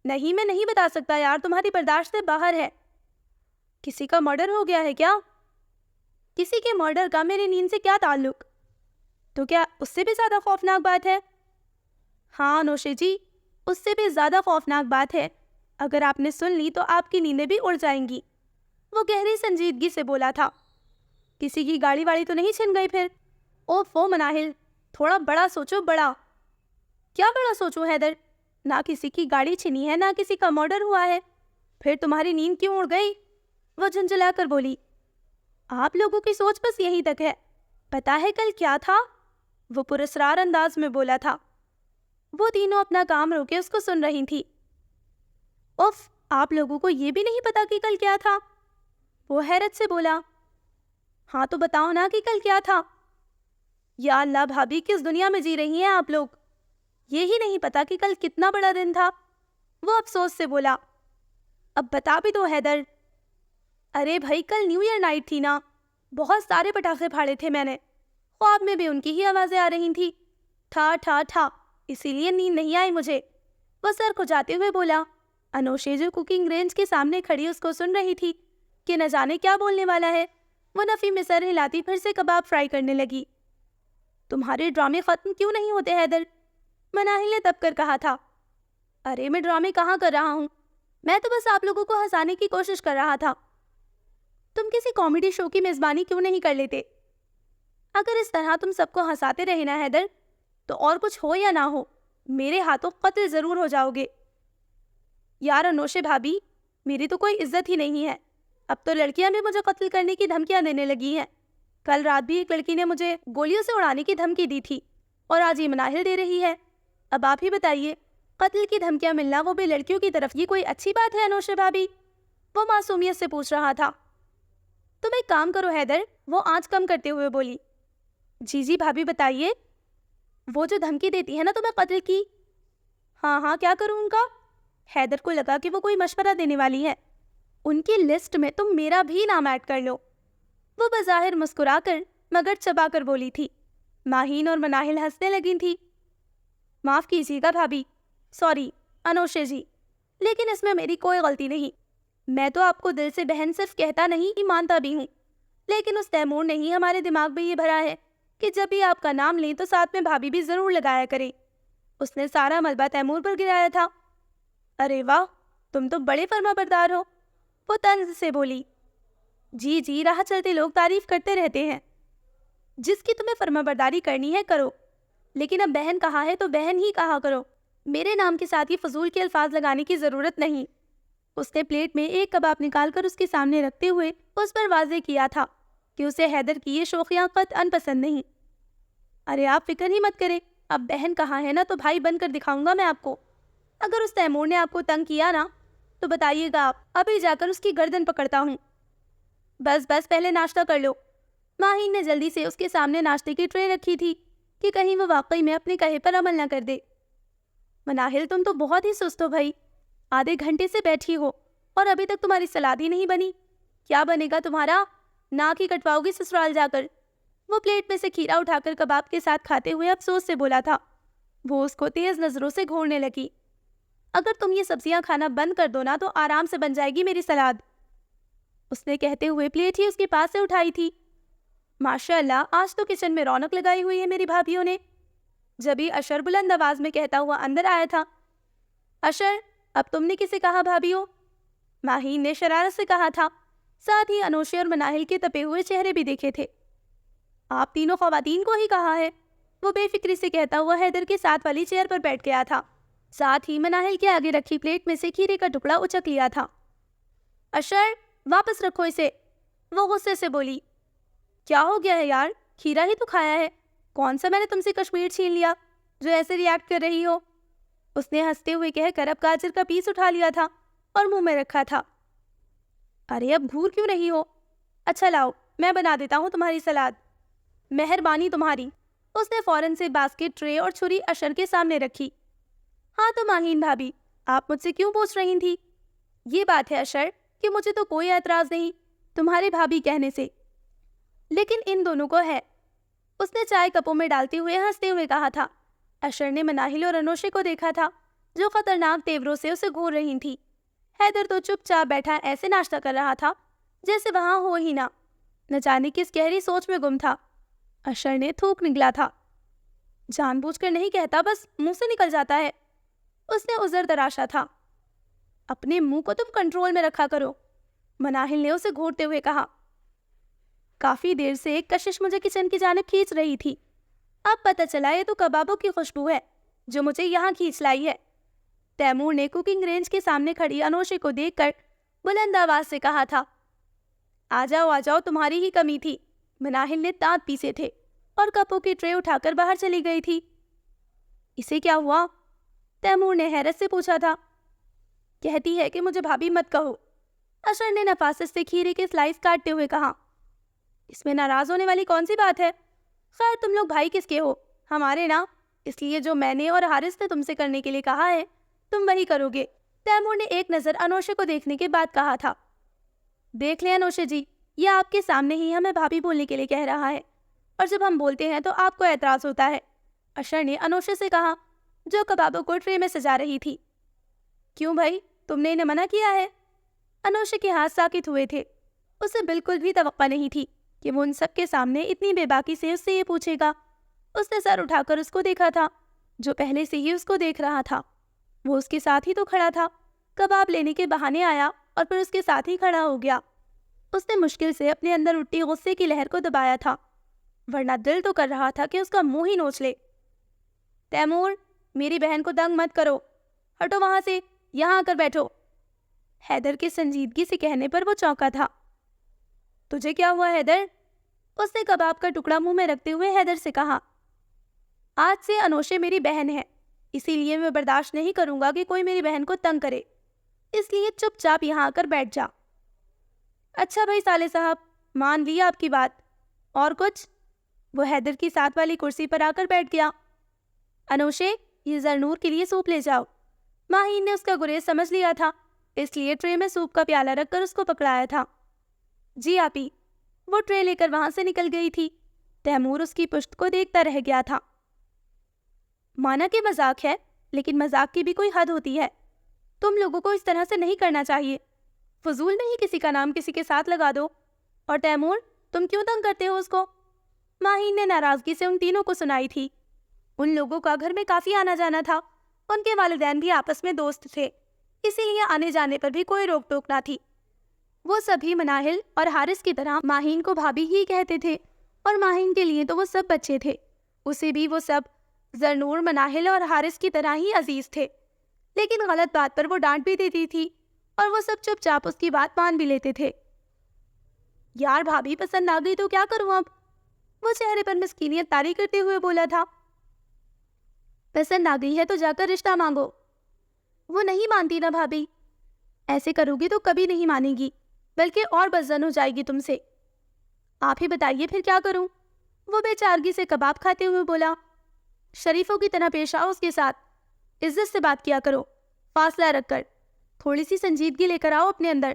نہیں میں نہیں بتا سکتا یار، تمہاری برداشت سے باہر ہے۔ کسی کا مرڈر ہو گیا ہے کیا؟ کسی کے مرڈر کا میری نیند سے کیا تعلق؟ تو کیا اس سے بھی زیادہ خوفناک بات ہے؟ ہاں انوشے جی، اس سے بھی زیادہ خوفناک بات ہے، اگر آپ نے سن لی تو آپ کی نیندیں بھی اڑ جائیں گی، وہ گہری سنجیدگی سے بولا تھا۔ کسی کی گاڑی واڑی تو نہیں چھن گئی پھر؟ اوفو مناہل، تھوڑا بڑا سوچو، بڑا۔ کیا بڑا سوچو حیدر؟ نہ کسی کی گاڑی چھنی ہے، نہ کسی کا مرڈر ہوا ہے، پھر تمہاری نیند کیوں اڑ گئی؟ وہ جھنجھلا کر بولی۔ آپ لوگوں کی سوچ بس یہیں تک ہے۔ پتا ہے کل کیا تھا؟ وہ پراسرار انداز میں بولا تھا۔ وہ تینوں اپنا کام روکے اس کو سن رہی تھی۔ اف، آپ لوگوں کو یہ بھی نہیں پتا کہ کل کیا تھا؟ وہ حیرت سے بولا۔ ہاں تو بتاؤ نا کہ کل کیا تھا؟ یا اللہ بھابی، کس دنیا میں جی رہی ہیں آپ لوگ؟ یہی نہیں پتا کہ کل کتنا بڑا دن تھا؟ وہ افسوس سے بولا۔ اب بتا بھی دو حیدر۔ ارے بھائی، کل نیو ایئر نائٹ تھی نا، بہت سارے پٹاخے پھاڑے تھے میں نے، خواب میں بھی ان کی ہی آوازیں آ رہی تھی، ٹھا ٹھا ٹھا، اسی لیے نیند نہیں آئی مجھے۔ وہ سر کھجاتے ہوئے بولا۔ انوشے جو کوکنگ رینج کے سامنے کھڑی اس کو سن رہی تھی کہ نہ جانے کیا بولنے والا ہے، وہ نفی میں سر ہلاتی پھر سے کباب فرائی کرنے لگی۔ تمہارے ڈرامے ختم کیوں نہیں ہوتے حیدر؟ مناہل نے دب کر کہا تھا۔ ارے میں ڈرامے کہاں کر رہا ہوں، میں تو بس آپ لوگوں کو ہنسانے کی کوشش کر رہا تھا۔ تم کسی کامیڈی شو کی میزبانی کیوں نہیں کر لیتے؟ اگر اس طرح تم سب کو ہنساتے رہے نا حیدر، تو اور کچھ ہو یا نہ ہو، میرے ہاتھوں قتل ضرور ہو جاؤ گے۔ یار انوشے بھابی، میری تو کوئی عزت ہی نہیں ہے، اب تو لڑکیاں بھی مجھے قتل کرنے کی دھمکیاں دینے لگی ہیں۔ کل رات بھی ایک لڑکی نے مجھے گولیوں سے اڑانے کی دھمکی دی تھی، اور آج یہ مناہل دے رہی ہے۔ اب آپ ہی بتائیے، قتل کی دھمکیاں ملنا وہ بھی لڑکیوں کی طرف، یہ کوئی اچھی بات ہے انوشے بھابی؟ وہ معصومیت سے پوچھ رہا تھا۔ تم ایک کام کرو حیدر، وہ آنچ کم کرتے ہوئے بولی۔ جی بھابی بتائیے۔ وہ جو دھمکی دیتی ہے نا تمہیں قتل کی، ہاں کیا کروں ان کا؟ حیدر کو لگا کہ وہ کوئی مشورہ دینے والی ہے۔ ان کی لسٹ میں تم میرا بھی نام ایڈ کر لو۔ وہ بظاہر مسکرا کر مگر چبا کر بولی تھی۔ ماہین اور مناہل ہنسنے لگی تھی۔ معاف کیجیے گا بھابی، سوری انوشے جی، لیکن اس میں میری کوئی غلطی نہیں۔ میں تو آپ کو دل سے بہن صرف کہتا نہیں ہی مانتا بھی ہوں، لیکن اس تیمور نے ہی ہمارے دماغ میں یہ بھرا ہے کہ جب بھی آپ کا نام لیں تو ساتھ میں بھابی بھی ضرور لگایا کرے۔ اس نے سارا ملبہ تیمور پر گرایا تھا۔ ارے واہ، تم تو بڑے فرما بردار ہو، وہ طنز سے بولی۔ جی راہ چلتے لوگ تعریف کرتے رہتے ہیں۔ جس کی تمہیں فرما برداری کرنی ہے کرو، لیکن اب بہن کہا ہے تو بہن ہی کہا کرو، میرے نام کے ساتھ یہ فضول کے الفاظ لگانے کی ضرورت نہیں۔ اس نے پلیٹ میں ایک کباب نکال کر اس کے سامنے رکھتے ہوئے اس پر واضح کیا تھا کہ اسے حیدر کی یہ شوخیاں قطعاً پسند نہیں۔ ارے آپ فکر ہی مت کریں، اب بہن کہاں ہے نا تو بھائی بن کر دکھاؤں گا میں آپ کو۔ اگر اس تیمور نے آپ کو تنگ کیا نا تو بتائیے گا آپ، ابھی جا کر اس کی گردن پکڑتا ہوں۔ بس پہلے ناشتہ کر لو۔ ماہین نے جلدی سے اس کے سامنے ناشتے کی ٹرے رکھی تھی کہ کہیں وہ واقعی میں اپنے کہے پر عمل نہ کر دے۔ مناہل تم تو بہت ہی سست ہو بھائی، آدھے گھنٹے سے بیٹھی ہو اور ابھی تک تمہاری سلاد ہی نہیں بنی۔ کیا بنے گا تمہارا؟ ناک ہی کٹواؤ گی سسرال جا کر۔ وہ پلیٹ میں سے کھیرا اٹھا کر کباب کے ساتھ کھاتے ہوئے افسوس سے بولا تھا۔ وہ اس کو تیز نظروں سے گھورنے لگی۔ اگر تم یہ سبزیاں کھانا بند کر دو نا تو آرام سے بن جائے گی میری سلاد، اس نے کہتے ہوئے پلیٹ ہی اس کے پاس سے اٹھائی تھی۔ ماشاء اللہ، آج تو کچن میں رونق لگائی ہوئی ہے میری بھابھیوں نے۔ جبھی اشر بلند آواز میں کہتا ہوا اندر آیا تھا۔ اشر، اب تم نے کسے کہا بھابھیوں؟ ماہین نے شرارت سے کہا تھا، ساتھ ہی انوشے اور مناہل کے تپے ہوئے چہرے بھی دیکھے تھے۔ آپ تینوں خواتین کو ہی کہا ہے، وہ بے فکری سے کہتا ہوا حیدر کے ساتھ والی چیئر پر بیٹھ گیا تھا، ساتھ ہی مناہل کے آگے رکھی پلیٹ میں سے کھیرے کا ٹکڑا اچک لیا تھا۔ اشر، واپس رکھو اسے، وہ غصے سے بولی۔ کیا ہو گیا ہے یار، کھیرا ہی تو کھایا ہے، کون سا میں نے تم سے کشمیر چھین لیا جو ایسے ریاکٹ کر رہی ہو؟ اس نے ہنستے ہوئے کہہ کر اب گاجر کا پیس اٹھا لیا تھا اور منہ میں رکھا تھا۔ ارے اب گھور کیوں رہی ہو؟ اچھا لاؤ، میں بنا دیتا ہوں تمہاری سلاد۔ مہربانی تمہاری۔ اس نے فوراً سے باسکٹ، ٹرے اور چھری اشر کے سامنے رکھی۔ ہاں تو ماہین بھابی، آپ مجھ سے کیوں پوچھ رہی تھی؟ یہ بات ہے اشر کہ مجھے تو کوئی اعتراض نہیں تمہارے بھابی کہنے سے، لیکن ان دونوں کو ہے، اس نے چائے کپوں میں ڈالتے ہوئے ہنستے ہوئے کہا تھا۔ اشر نے مناہل اور انوشے کو دیکھا تھا جو خطرناک تیوروں سے اسے گھور رہی تھی۔ حیدر تو چپ چاپ بیٹھا ایسے ناشتہ کر رہا تھا جیسے وہاں ہو ہی نہ جانے کس گہری سوچ میں گم تھا۔ اشر نے تھوک نگلا تھا۔ جان بوجھ کر نہیں کہتا، بس منہ سے نکل جاتا ہے، اس نے عذر تراشا تھا۔ اپنے منہ کو تم کنٹرول میں رکھا کرو، مناہل نے اسے گھورتے ہوئے کہا۔ کافی دیر سے ایک کشش مجھے کچن کی جانب کھینچ رہی تھی، اب پتہ چلا یہ تو کبابوں کی خوشبو ہے جو مجھے یہاں کھینچ لائی ہے۔ تیمور نے کوکنگ رینج کے سامنے کھڑی انوشے کو دیکھ کر بلند آواز سے کہا تھا۔ آ جاؤ، تمہاری ہی کمی تھی۔ مناہل نے دانت پیسے تھے اور کپوں کی ٹرے اٹھا کر باہر چلی گئی تھی۔ اسے کیا ہوا؟ تیمور نے حیرت سے پوچھا تھا۔ کہتی ہے کہ مجھے بھابی مت کہو، اشر نے نفاست سے کھیرے کے سلائس کاٹتے ہوئے کہا۔ اس میں ناراض ہونے والی کون سی بات ہے؟ خیر تم لوگ بھائی کس کے ہو؟ ہمارے نا، اس لیے جو میں نے اور حارث نے تم سے کرنے کے لیے کہا ہے تم وہی کرو گے۔ تیمور نے ایک نظر انوشے کو دیکھنے کے بعد کہا تھا۔ دیکھ لیں انوشے جی، یہ آپ کے سامنے ہی ہمیں بھابھی بولنے کے لیے کہہ رہا ہے، اور جب ہم بولتے ہیں تو آپ کو اعتراض ہوتا ہے، اشر نے انوشے سے کہا جو کبابوں کو ٹرے میں سجا رہی تھی۔ کیوں بھائی، تم نے انہیں منع کیا ہے؟ انوشے کے ہاتھ ساکت ہوئے تھے۔ اسے بالکل بھی توقع نہیں تھی کہ وہ ان سب کے سامنے اتنی بے باکی سے اس سے یہ پوچھے گا۔ اس نے سر اٹھا کر اس کو دیکھا تھا جو پہلے سے ہی اس کو دیکھ رہا تھا۔ وہ اس کے ساتھ ہی تو کھڑا تھا، کباب لینے کے بہانے آیا اور پھر اس کے ساتھ ہی کھڑا ہو گیا۔ اس نے مشکل سے اپنے اندر اٹھی غصے کی لہر کو دبایا تھا، ورنہ دل تو کر رہا تھا کہ اس کا منہ ہی نوچ لے۔ تیمور، میری بہن کو دنگ مت کرو، ہٹو وہاں سے، یہاں آ کر بیٹھو۔ حیدر کے سنجیدگی سے کہنے پر وہ چونکا تھا۔ تجھے کیا ہوا حیدر؟ اس نے کباب کا ٹکڑا منہ میں رکھتے ہوئے حیدر سے کہا۔ آج سے انوشے میری بہن ہے، اسی لیے میں برداشت نہیں کروں گا کہ کوئی میری بہن کو تنگ کرے، اس لیے چپ چاپ یہاں آ کر بیٹھ جا۔ اچھا بھائی سالے صاحب، مان لی آپ کی بات، اور کچھ؟ وہ حیدر کی ساتھ والی کرسی پر آ کر بیٹھ گیا۔ انوشے، یہ زرنور کے لیے سوپ لے جاؤ۔ ماہین نے اس کا گریز سمجھ لیا تھا، اس لیے ٹرے میں سوپ کا پیالہ رکھ کر اس کو پکڑایا تھا۔ جی آپی۔ وہ ٹرے لے کر وہاں سے نکل گئی تھی۔ تیمور اس کی پشت کو دیکھتا رہ گیا تھا۔ مانا کہ مذاق ہے، لیکن مذاق کی بھی کوئی حد ہوتی ہے۔ تم لوگوں کو اس طرح سے نہیں کرنا چاہیے، فضول میں ہی کسی کا نام کسی کے ساتھ لگا دو۔ اور تیمور، تم کیوں تنگ کرتے ہو اس کو؟ ماہین نے ناراضگی سے ان تینوں کو سنائی تھی۔ ان لوگوں کا گھر میں کافی آنا جانا تھا، ان کے والدین بھی آپس میں دوست تھے، اسی لیے آنے جانے پر بھی کوئی روک ٹوک نہ تھی۔ وہ سبھی مناہل اور حارث کی طرح ماہین کو بھابھی ہی کہتے تھے، اور ماہین کے لیے تو وہ سب بچے تھے، اسے بھی وہ سب زرنور، مناہل اور حارث کی طرح ہی عزیز تھے۔ لیکن غلط بات پر وہ ڈانٹ بھی دیتی تھی، اور وہ سب چپ چاپ اس کی بات مان بھی لیتے تھے۔ یار بھابھی پسند آ گئی تو کیا کروں اب؟ وہ چہرے پر مسکینیت طاری کرتے ہوئے بولا تھا۔ پسند آ گئی ہے تو جا کر رشتہ مانگو۔ وہ نہیں مانتی نا بھابھی، ایسے کرو گی تو کبھی نہیں مانے گی، بلکہ اور بدزن ہو جائے گی تم سے۔ آپ ہی بتائیے پھر کیا کروں؟ وہ بے چارگی سے کباب کھاتے ہوئے بولا۔ شریفوں کی طرح پیش آؤ اس کے ساتھ، عزت سے بات کیا کرو، فاصلہ رکھ کر، تھوڑی سی سنجیدگی لے کر آؤ اپنے اندر،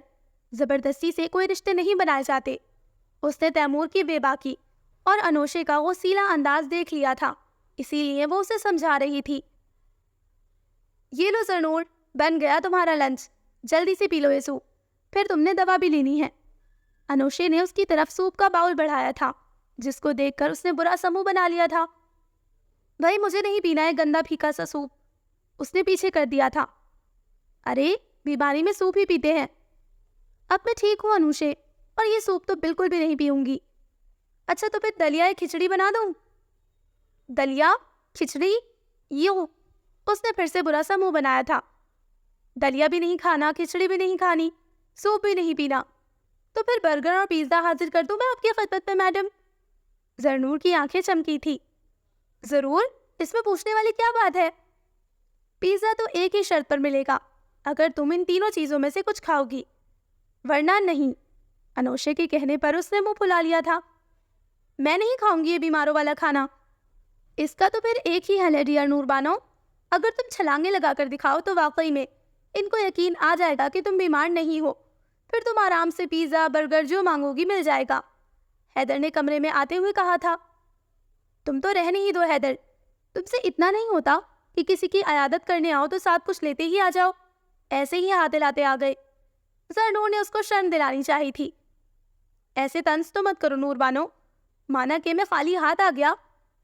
زبردستی سے کوئی رشتے نہیں بنائے جاتے۔ اس نے تیمور کی بے باکی اور انوشے کا غصیلا انداز دیکھ لیا تھا، اسی لیے وہ اسے سمجھا رہی تھی۔ یہ لو زرنور، بن گیا تمہارا لنچ، جلدی سے پی لو یہ سوپ، پھر تم نے دوا بھی لینی ہے۔ انوشے نے اس کی طرف سوپ کا باؤل بڑھایا تھا، جس کو دیکھ کر اس نے برا سا منہ بنا لیا تھا۔ بھائی مجھے نہیں پینا ہے گندا پھیکا سا سوپ، اس نے پیچھے کر دیا تھا۔ ارے بیماری میں سوپ ہی پیتے ہیں۔ اب میں ٹھیک ہوں انوشے، اور یہ سوپ تو بالکل بھی نہیں پیوں گی۔ اچھا تو پھر دلیا کھچڑی بنا دوں؟ دلیا کھچڑی یوں؟ اس نے پھر سے برا سا منہ بنایا تھا۔ دلیا بھی نہیں کھانا، کھچڑی بھی نہیں کھانی، سوپ بھی نہیں پینا، تو پھر برگر اور پیزا حاضر کر دوں میں آپ کی خدمت میں میڈم؟ زرنور کی آنکھیں چمکی تھی۔ ضرور، اس میں پوچھنے والی کیا بات ہے؟ پیزا تو ایک ہی شرط پر ملے گا، اگر تم ان تینوں چیزوں میں سے کچھ کھاؤ گی، ورنہ نہیں۔ انوشے کے کہنے پر اس نے منہ پھلا لیا تھا۔ میں نہیں کھاؤں گی یہ بیماروں والا کھانا۔ اس کا تو پھر ایک ہی حل ہے ڈیئر نور بانو، اگر تم چھلانگیں لگا کر دکھاؤ تو واقعی میں ان کو یقین آ جائے گا کہ تم بیمار نہیں ہو، پھر تم آرام سے پیزا برگر جو مانگو گی مل جائے گا۔ حیدر نے کمرے میں آتے ہوئے کہا تھا۔ تم تو رہنے ہی دو حیدر، تم سے اتنا نہیں ہوتا کہ کسی کی عیادت کرنے آؤ تو ساتھ کچھ لیتے ہی آ جاؤ، ایسے ہی ہاتھ دلاتے آ گئے۔ زرنور نے اس کو شرم دلانی چاہی تھی۔ ایسے طنز تو مت کرو نور بانو، مانا کہ میں خالی ہاتھ آ گیا،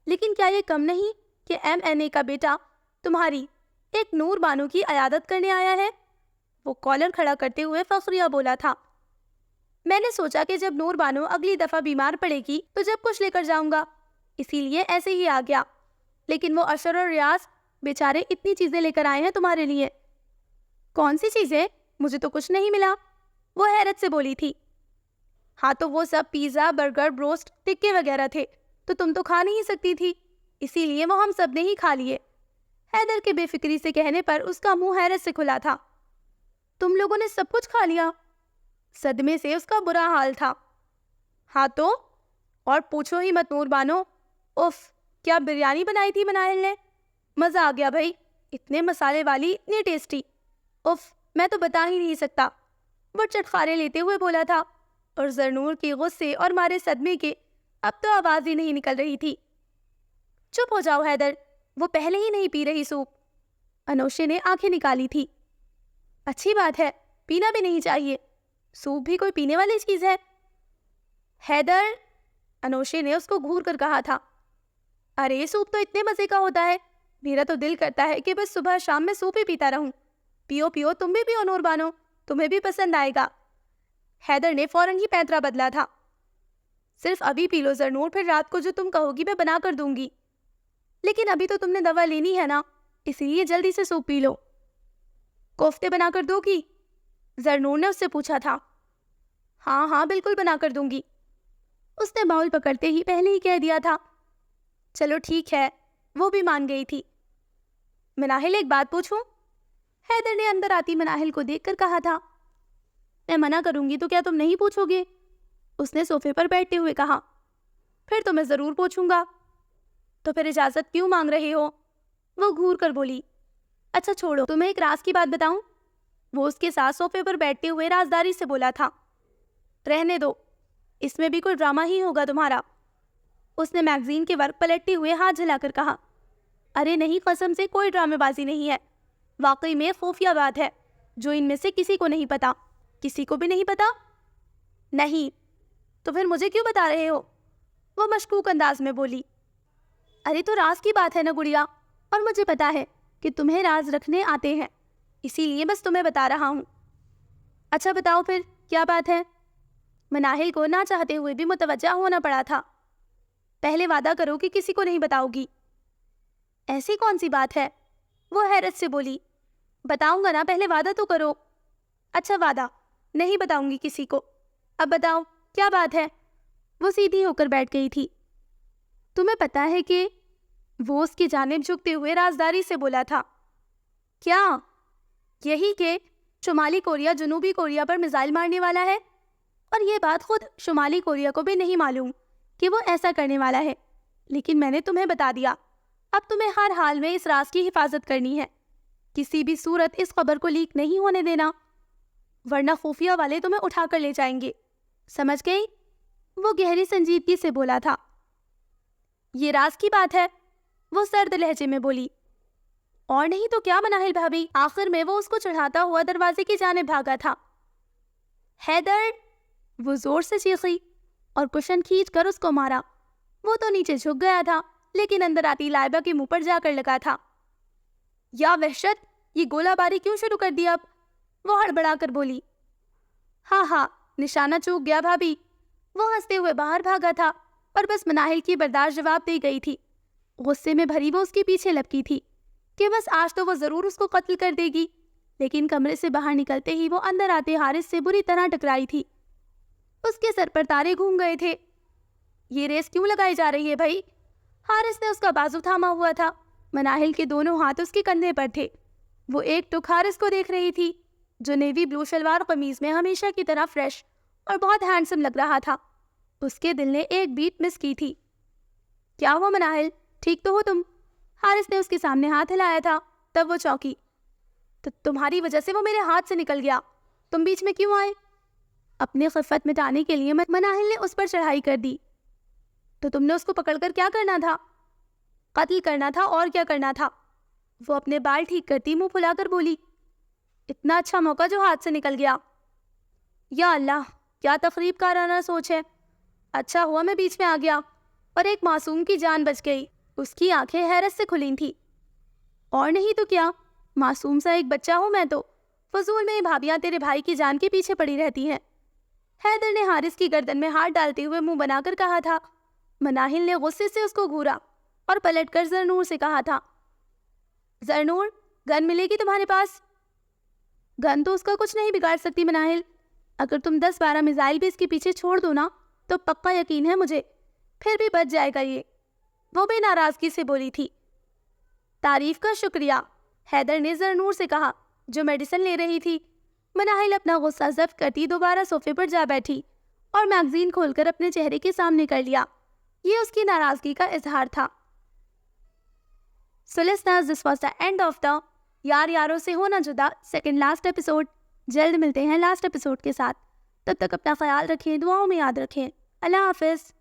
لیکن کیا یہ کم نہیں کہ MNA کا بیٹا تمہاری ایک نور بانو کی عیادت کرنے آیا ہے؟ وہ کالر کھڑا کرتے ہوئے فخریہ بولا تھا۔ میں نے سوچا کہ جب نور بانو اگلی دفعہ بیمار پڑے گی تو جب کچھ لے کر جاؤں گا، اسی لیے ایسے ہی آ گیا، لیکن وہ اشر اور ریاض بیچارے اتنی چیزیں لے کر آئے ہیں تمہارے لیے۔ کون سی چیزیں؟ مجھے تو کچھ نہیں ملا، وہ حیرت سے بولی تھی۔ ہاں تو وہ سب پیزا برگر بروسٹ ٹکے وغیرہ تھے، تو تم تو کھا نہیں سکتی تھی، اسی لیے وہ ہم سب نے ہی کھا لیے۔ حیدر کے بے فکری سے کہنے پر اس کا منہ حیرت سے کھلا تھا۔ تم لوگوں نے سب کچھ کھا لیا؟ صدمے سے اس کا برا حال تھا۔ ہاں تو، اور پوچھو ہی مت نور بانو، اف، کیا بریانی بنائی تھی مناہل نے؟ مزہ آ گیا بھائی، اتنے مسالے والی، اتنی ٹیسٹی۔ اف، میں تو بتا ہی نہیں سکتا، وہ چٹخارے لیتے ہوئے بولا تھا، اور زرنور کی غصے اور مارے صدمے کے اب تو آواز ہی نہیں نکل رہی تھی۔ چپ ہو جاؤ حیدر، وہ پہلے ہی نہیں پی رہی سوپ۔ انوشے نے آنکھیں نکالی تھی۔ اچھی بات ہے، پینا بھی نہیں چاہیے، سوپ بھی کوئی پینے والی چیز ہے؟ حیدر، انوشے نے اس کو گھور کر کہا تھا۔ ارے سوپ تو اتنے مزے کا ہوتا ہے، میرا تو دل کرتا ہے کہ بس صبح شام میں سوپ ہی پیتا رہوں۔ پیو پیو، تم بھی پیو نور بانو، تمہیں بھی پسند آئے گا۔ حیدر نے فوراً ہی پینترا بدلا تھا۔ صرف ابھی پی لو زرنور، پھر رات کو جو تم کہو گی میں بنا کر دوں گی۔ لیکن ابھی تو تم نے دوا لینی ہے نا، اسی لیے جلدی سے سوپ پی لو۔ کوفتے بنا کر دو گی؟ زرنور نے اس سے پوچھا تھا۔ ہاں ہاں بالکل بنا کر دوں گی، اس نے باؤل پکڑتے ہی پہلے ہی کہہ دیا تھا۔ چلو ٹھیک ہے، وہ بھی مان گئی تھی۔ مناہل ایک بات پوچھوں؟ حیدر نے اندر آتی مناہل کو دیکھ کر کہا تھا۔ میں منع کروں گی تو کیا تم نہیں پوچھو گے؟ اس نے صوفے پر بیٹھتے ہوئے کہا۔ پھر تو میں ضرور پوچھوں گا۔ تو پھر اجازت کیوں مانگ رہے ہو؟ وہ گھور کر بولی۔ اچھا چھوڑو، تمہیں ایک راز کی بات بتاؤں؟ وہ اس کے ساتھ صوفے پر بیٹھتے ہوئے رازداری سے بولا تھا۔ رہنے دو، اس میں بھی کوئی ڈرامہ ہی ہوگا تمہارا۔ اس نے میگزین کے ورق پلٹتے ہوئے ہاتھ جھلا کر کہا۔ ارے نہیں، قسم سے کوئی ڈرامے بازی نہیں ہے، واقعی میں خفیہ بات ہے جو ان میں سے کسی کو نہیں پتا۔ کسی کو بھی نہیں پتا؟ نہیں۔ تو پھر مجھے کیوں بتا رہے ہو؟ وہ مشکوک انداز میں بولی۔ ارے تو راز کی بات ہے نا گڑیا، اور مجھے پتا ہے کہ تمہیں راز رکھنے آتے ہیں، اسی لیے بس تمہیں بتا رہا ہوں۔ اچھا بتاؤ پھر کیا بات ہے؟ مناہل کو نہ چاہتے ہوئے بھی متوجہ ہونا پڑا تھا۔ پہلے وعدہ کرو کہ کسی کو نہیں بتاؤ گی۔ ایسی کون سی بات ہے؟ وہ حیرت سے بولی۔ بتاؤں گا نا، پہلے وعدہ تو کرو۔ اچھا وعدہ، نہیں بتاؤں گی کسی کو۔ اب بتاؤ کیا بات ہے؟ وہ سیدھی ہو کر بیٹھ گئی تھی۔ تمہیں پتا ہے کہ وہ اس کی جانب جھکتے ہوئے رازداری سے بولا تھا۔ کیا؟ یہی کہ شمالی کوریا جنوبی کوریا پر میزائل مارنے والا ہے، اور یہ بات خود شمالی کوریا کو بھی نہیں معلوم کہ وہ ایسا کرنے والا ہے، لیکن میں نے تمہیں بتا دیا۔ اب تمہیں ہر حال میں اس راز کی حفاظت کرنی ہے، کسی بھی صورت اس خبر کو لیک نہیں ہونے دینا، ورنہ خفیہ والے تمہیں اٹھا کر لے جائیں گے، سمجھ گئی؟ وہ گہری سنجیدگی سے بولا تھا۔ یہ راز کی بات ہے، وہ سرد لہجے میں بولی۔ اور نہیں تو کیا مناہل بھابی، آخر میں وہ اس کو چڑھاتا ہوا دروازے کی جانب بھاگا تھا۔ حیدر، وہ زور سے چیخی اور کشن کھینچ کر اس کو مارا۔ وہ تو نیچے جھک گیا تھا، لیکن اندر آتی لائبہ کے منہ پر جا کر لگا تھا۔ یا وحشت، یہ گولہ باری کیوں شروع کر دیا اب؟ وہ ہڑبڑا کر بولی۔ ہاں ہاں، نشانہ چوک گیا بھابی۔ وہ ہنستے ہوئے باہر بھاگا تھا، اور بس مناہل کی برداشت جواب دے گئی تھی۔ غصے میں بھری وہ اس کے پیچھے لپکی تھی کہ بس آج تو وہ ضرور اس کو قتل کر دے گی، لیکن کمرے سے باہر نکلتے ہی وہ اندر آتے حارث سے بری طرح ٹکرائی تھی۔ اس کے سر پر تارے گھوم گئے تھے۔ یہ ریس کیوں لگائی جا رہی ہے بھائی؟ حارث نے اس کا بازو تھاما ہوا تھا۔ مناہل کے دونوں ہاتھ اس کے کندھے پر تھے۔ وہ ایک ٹک حارث کو دیکھ رہی تھی، جو نیوی بلو شلوار قمیض میں ہمیشہ کی طرح فریش اور بہت ہینڈسم لگ رہا تھا۔ اس کے دل نے ایک بیٹ مس کی تھی۔ کیا ہوا مناہل، ٹھیک تو ہو تم؟ حارث نے اس کے سامنے ہاتھ ہلایا تھا، تب وہ چونکی۔ تو تمہاری وجہ سے وہ میرے ہاتھ سے نکل گیا، تم بیچ میں کیوں آئے؟ اپنی خفت مٹانے کے لیے مناہل نے اس پر چڑھائی کر دی۔ تو تم نے اس کو پکڑ کر کیا کرنا تھا؟ قتل کرنا تھا، اور کیا کرنا تھا؟ وہ اپنے بال ٹھیک کرتی منہ پھلا کر بولی۔ اتنا اچھا موقع جو ہاتھ سے نکل گیا۔ یا اللہ، کیا تقریب کارانہ سوچ ہے۔ اچھا ہوا میں بیچ میں آ گیا اور ایک معصوم کی جان بچ گئی۔ اس کی آنکھیں حیرت سے کھلی تھیں۔ اور نہیں تو کیا، معصوم سا ایک بچہ ہوں میں تو، فضول میں بھابیاں تیرے بھائی کی جان کے پیچھے پڑی رہتی ہیں۔ حیدر نے حارث کی گردن میں ہاتھ ڈالتے ہوئے منہ بنا کر کہا تھا۔ مناہل نے غصے سے اس کو گھورا اور پلٹ کر زرنور سے کہا تھا۔ زرنور، گن ملے گی تمہارے پاس؟ گن تو اس کا کچھ نہیں بگاڑ سکتی مناہل، اگر تم 10-12 میزائل بھی اس کے پیچھے چھوڑ دو نا تو پکا یقین ہے مجھے پھر بھی بچ جائے گا یہ، وہ بھی ناراضگی سے بولی تھی۔ تعریف کا شکریہ، حیدر نے زرنور سے کہا جو میڈیسن لے رہی تھی۔ مناہل اپنا غصہ ضبط کرتی دوبارہ صوفے پر جا بیٹھی اور میگزین کھول کر اپنے چہرے کے سامنے کر لیا۔ یہ اس کی ناراضگی کا اظہار تھا. So listeners, this was the end of the یار یاروں سے ہونا جدا سیکنڈ لاسٹ ایپیسوڈ. جلد ملتے ہیں لاسٹ ایپیسوڈ کے ساتھ. تب تک اپنا خیال رکھیں, دعاؤں میں یاد رکھیں. اللہ حافظ.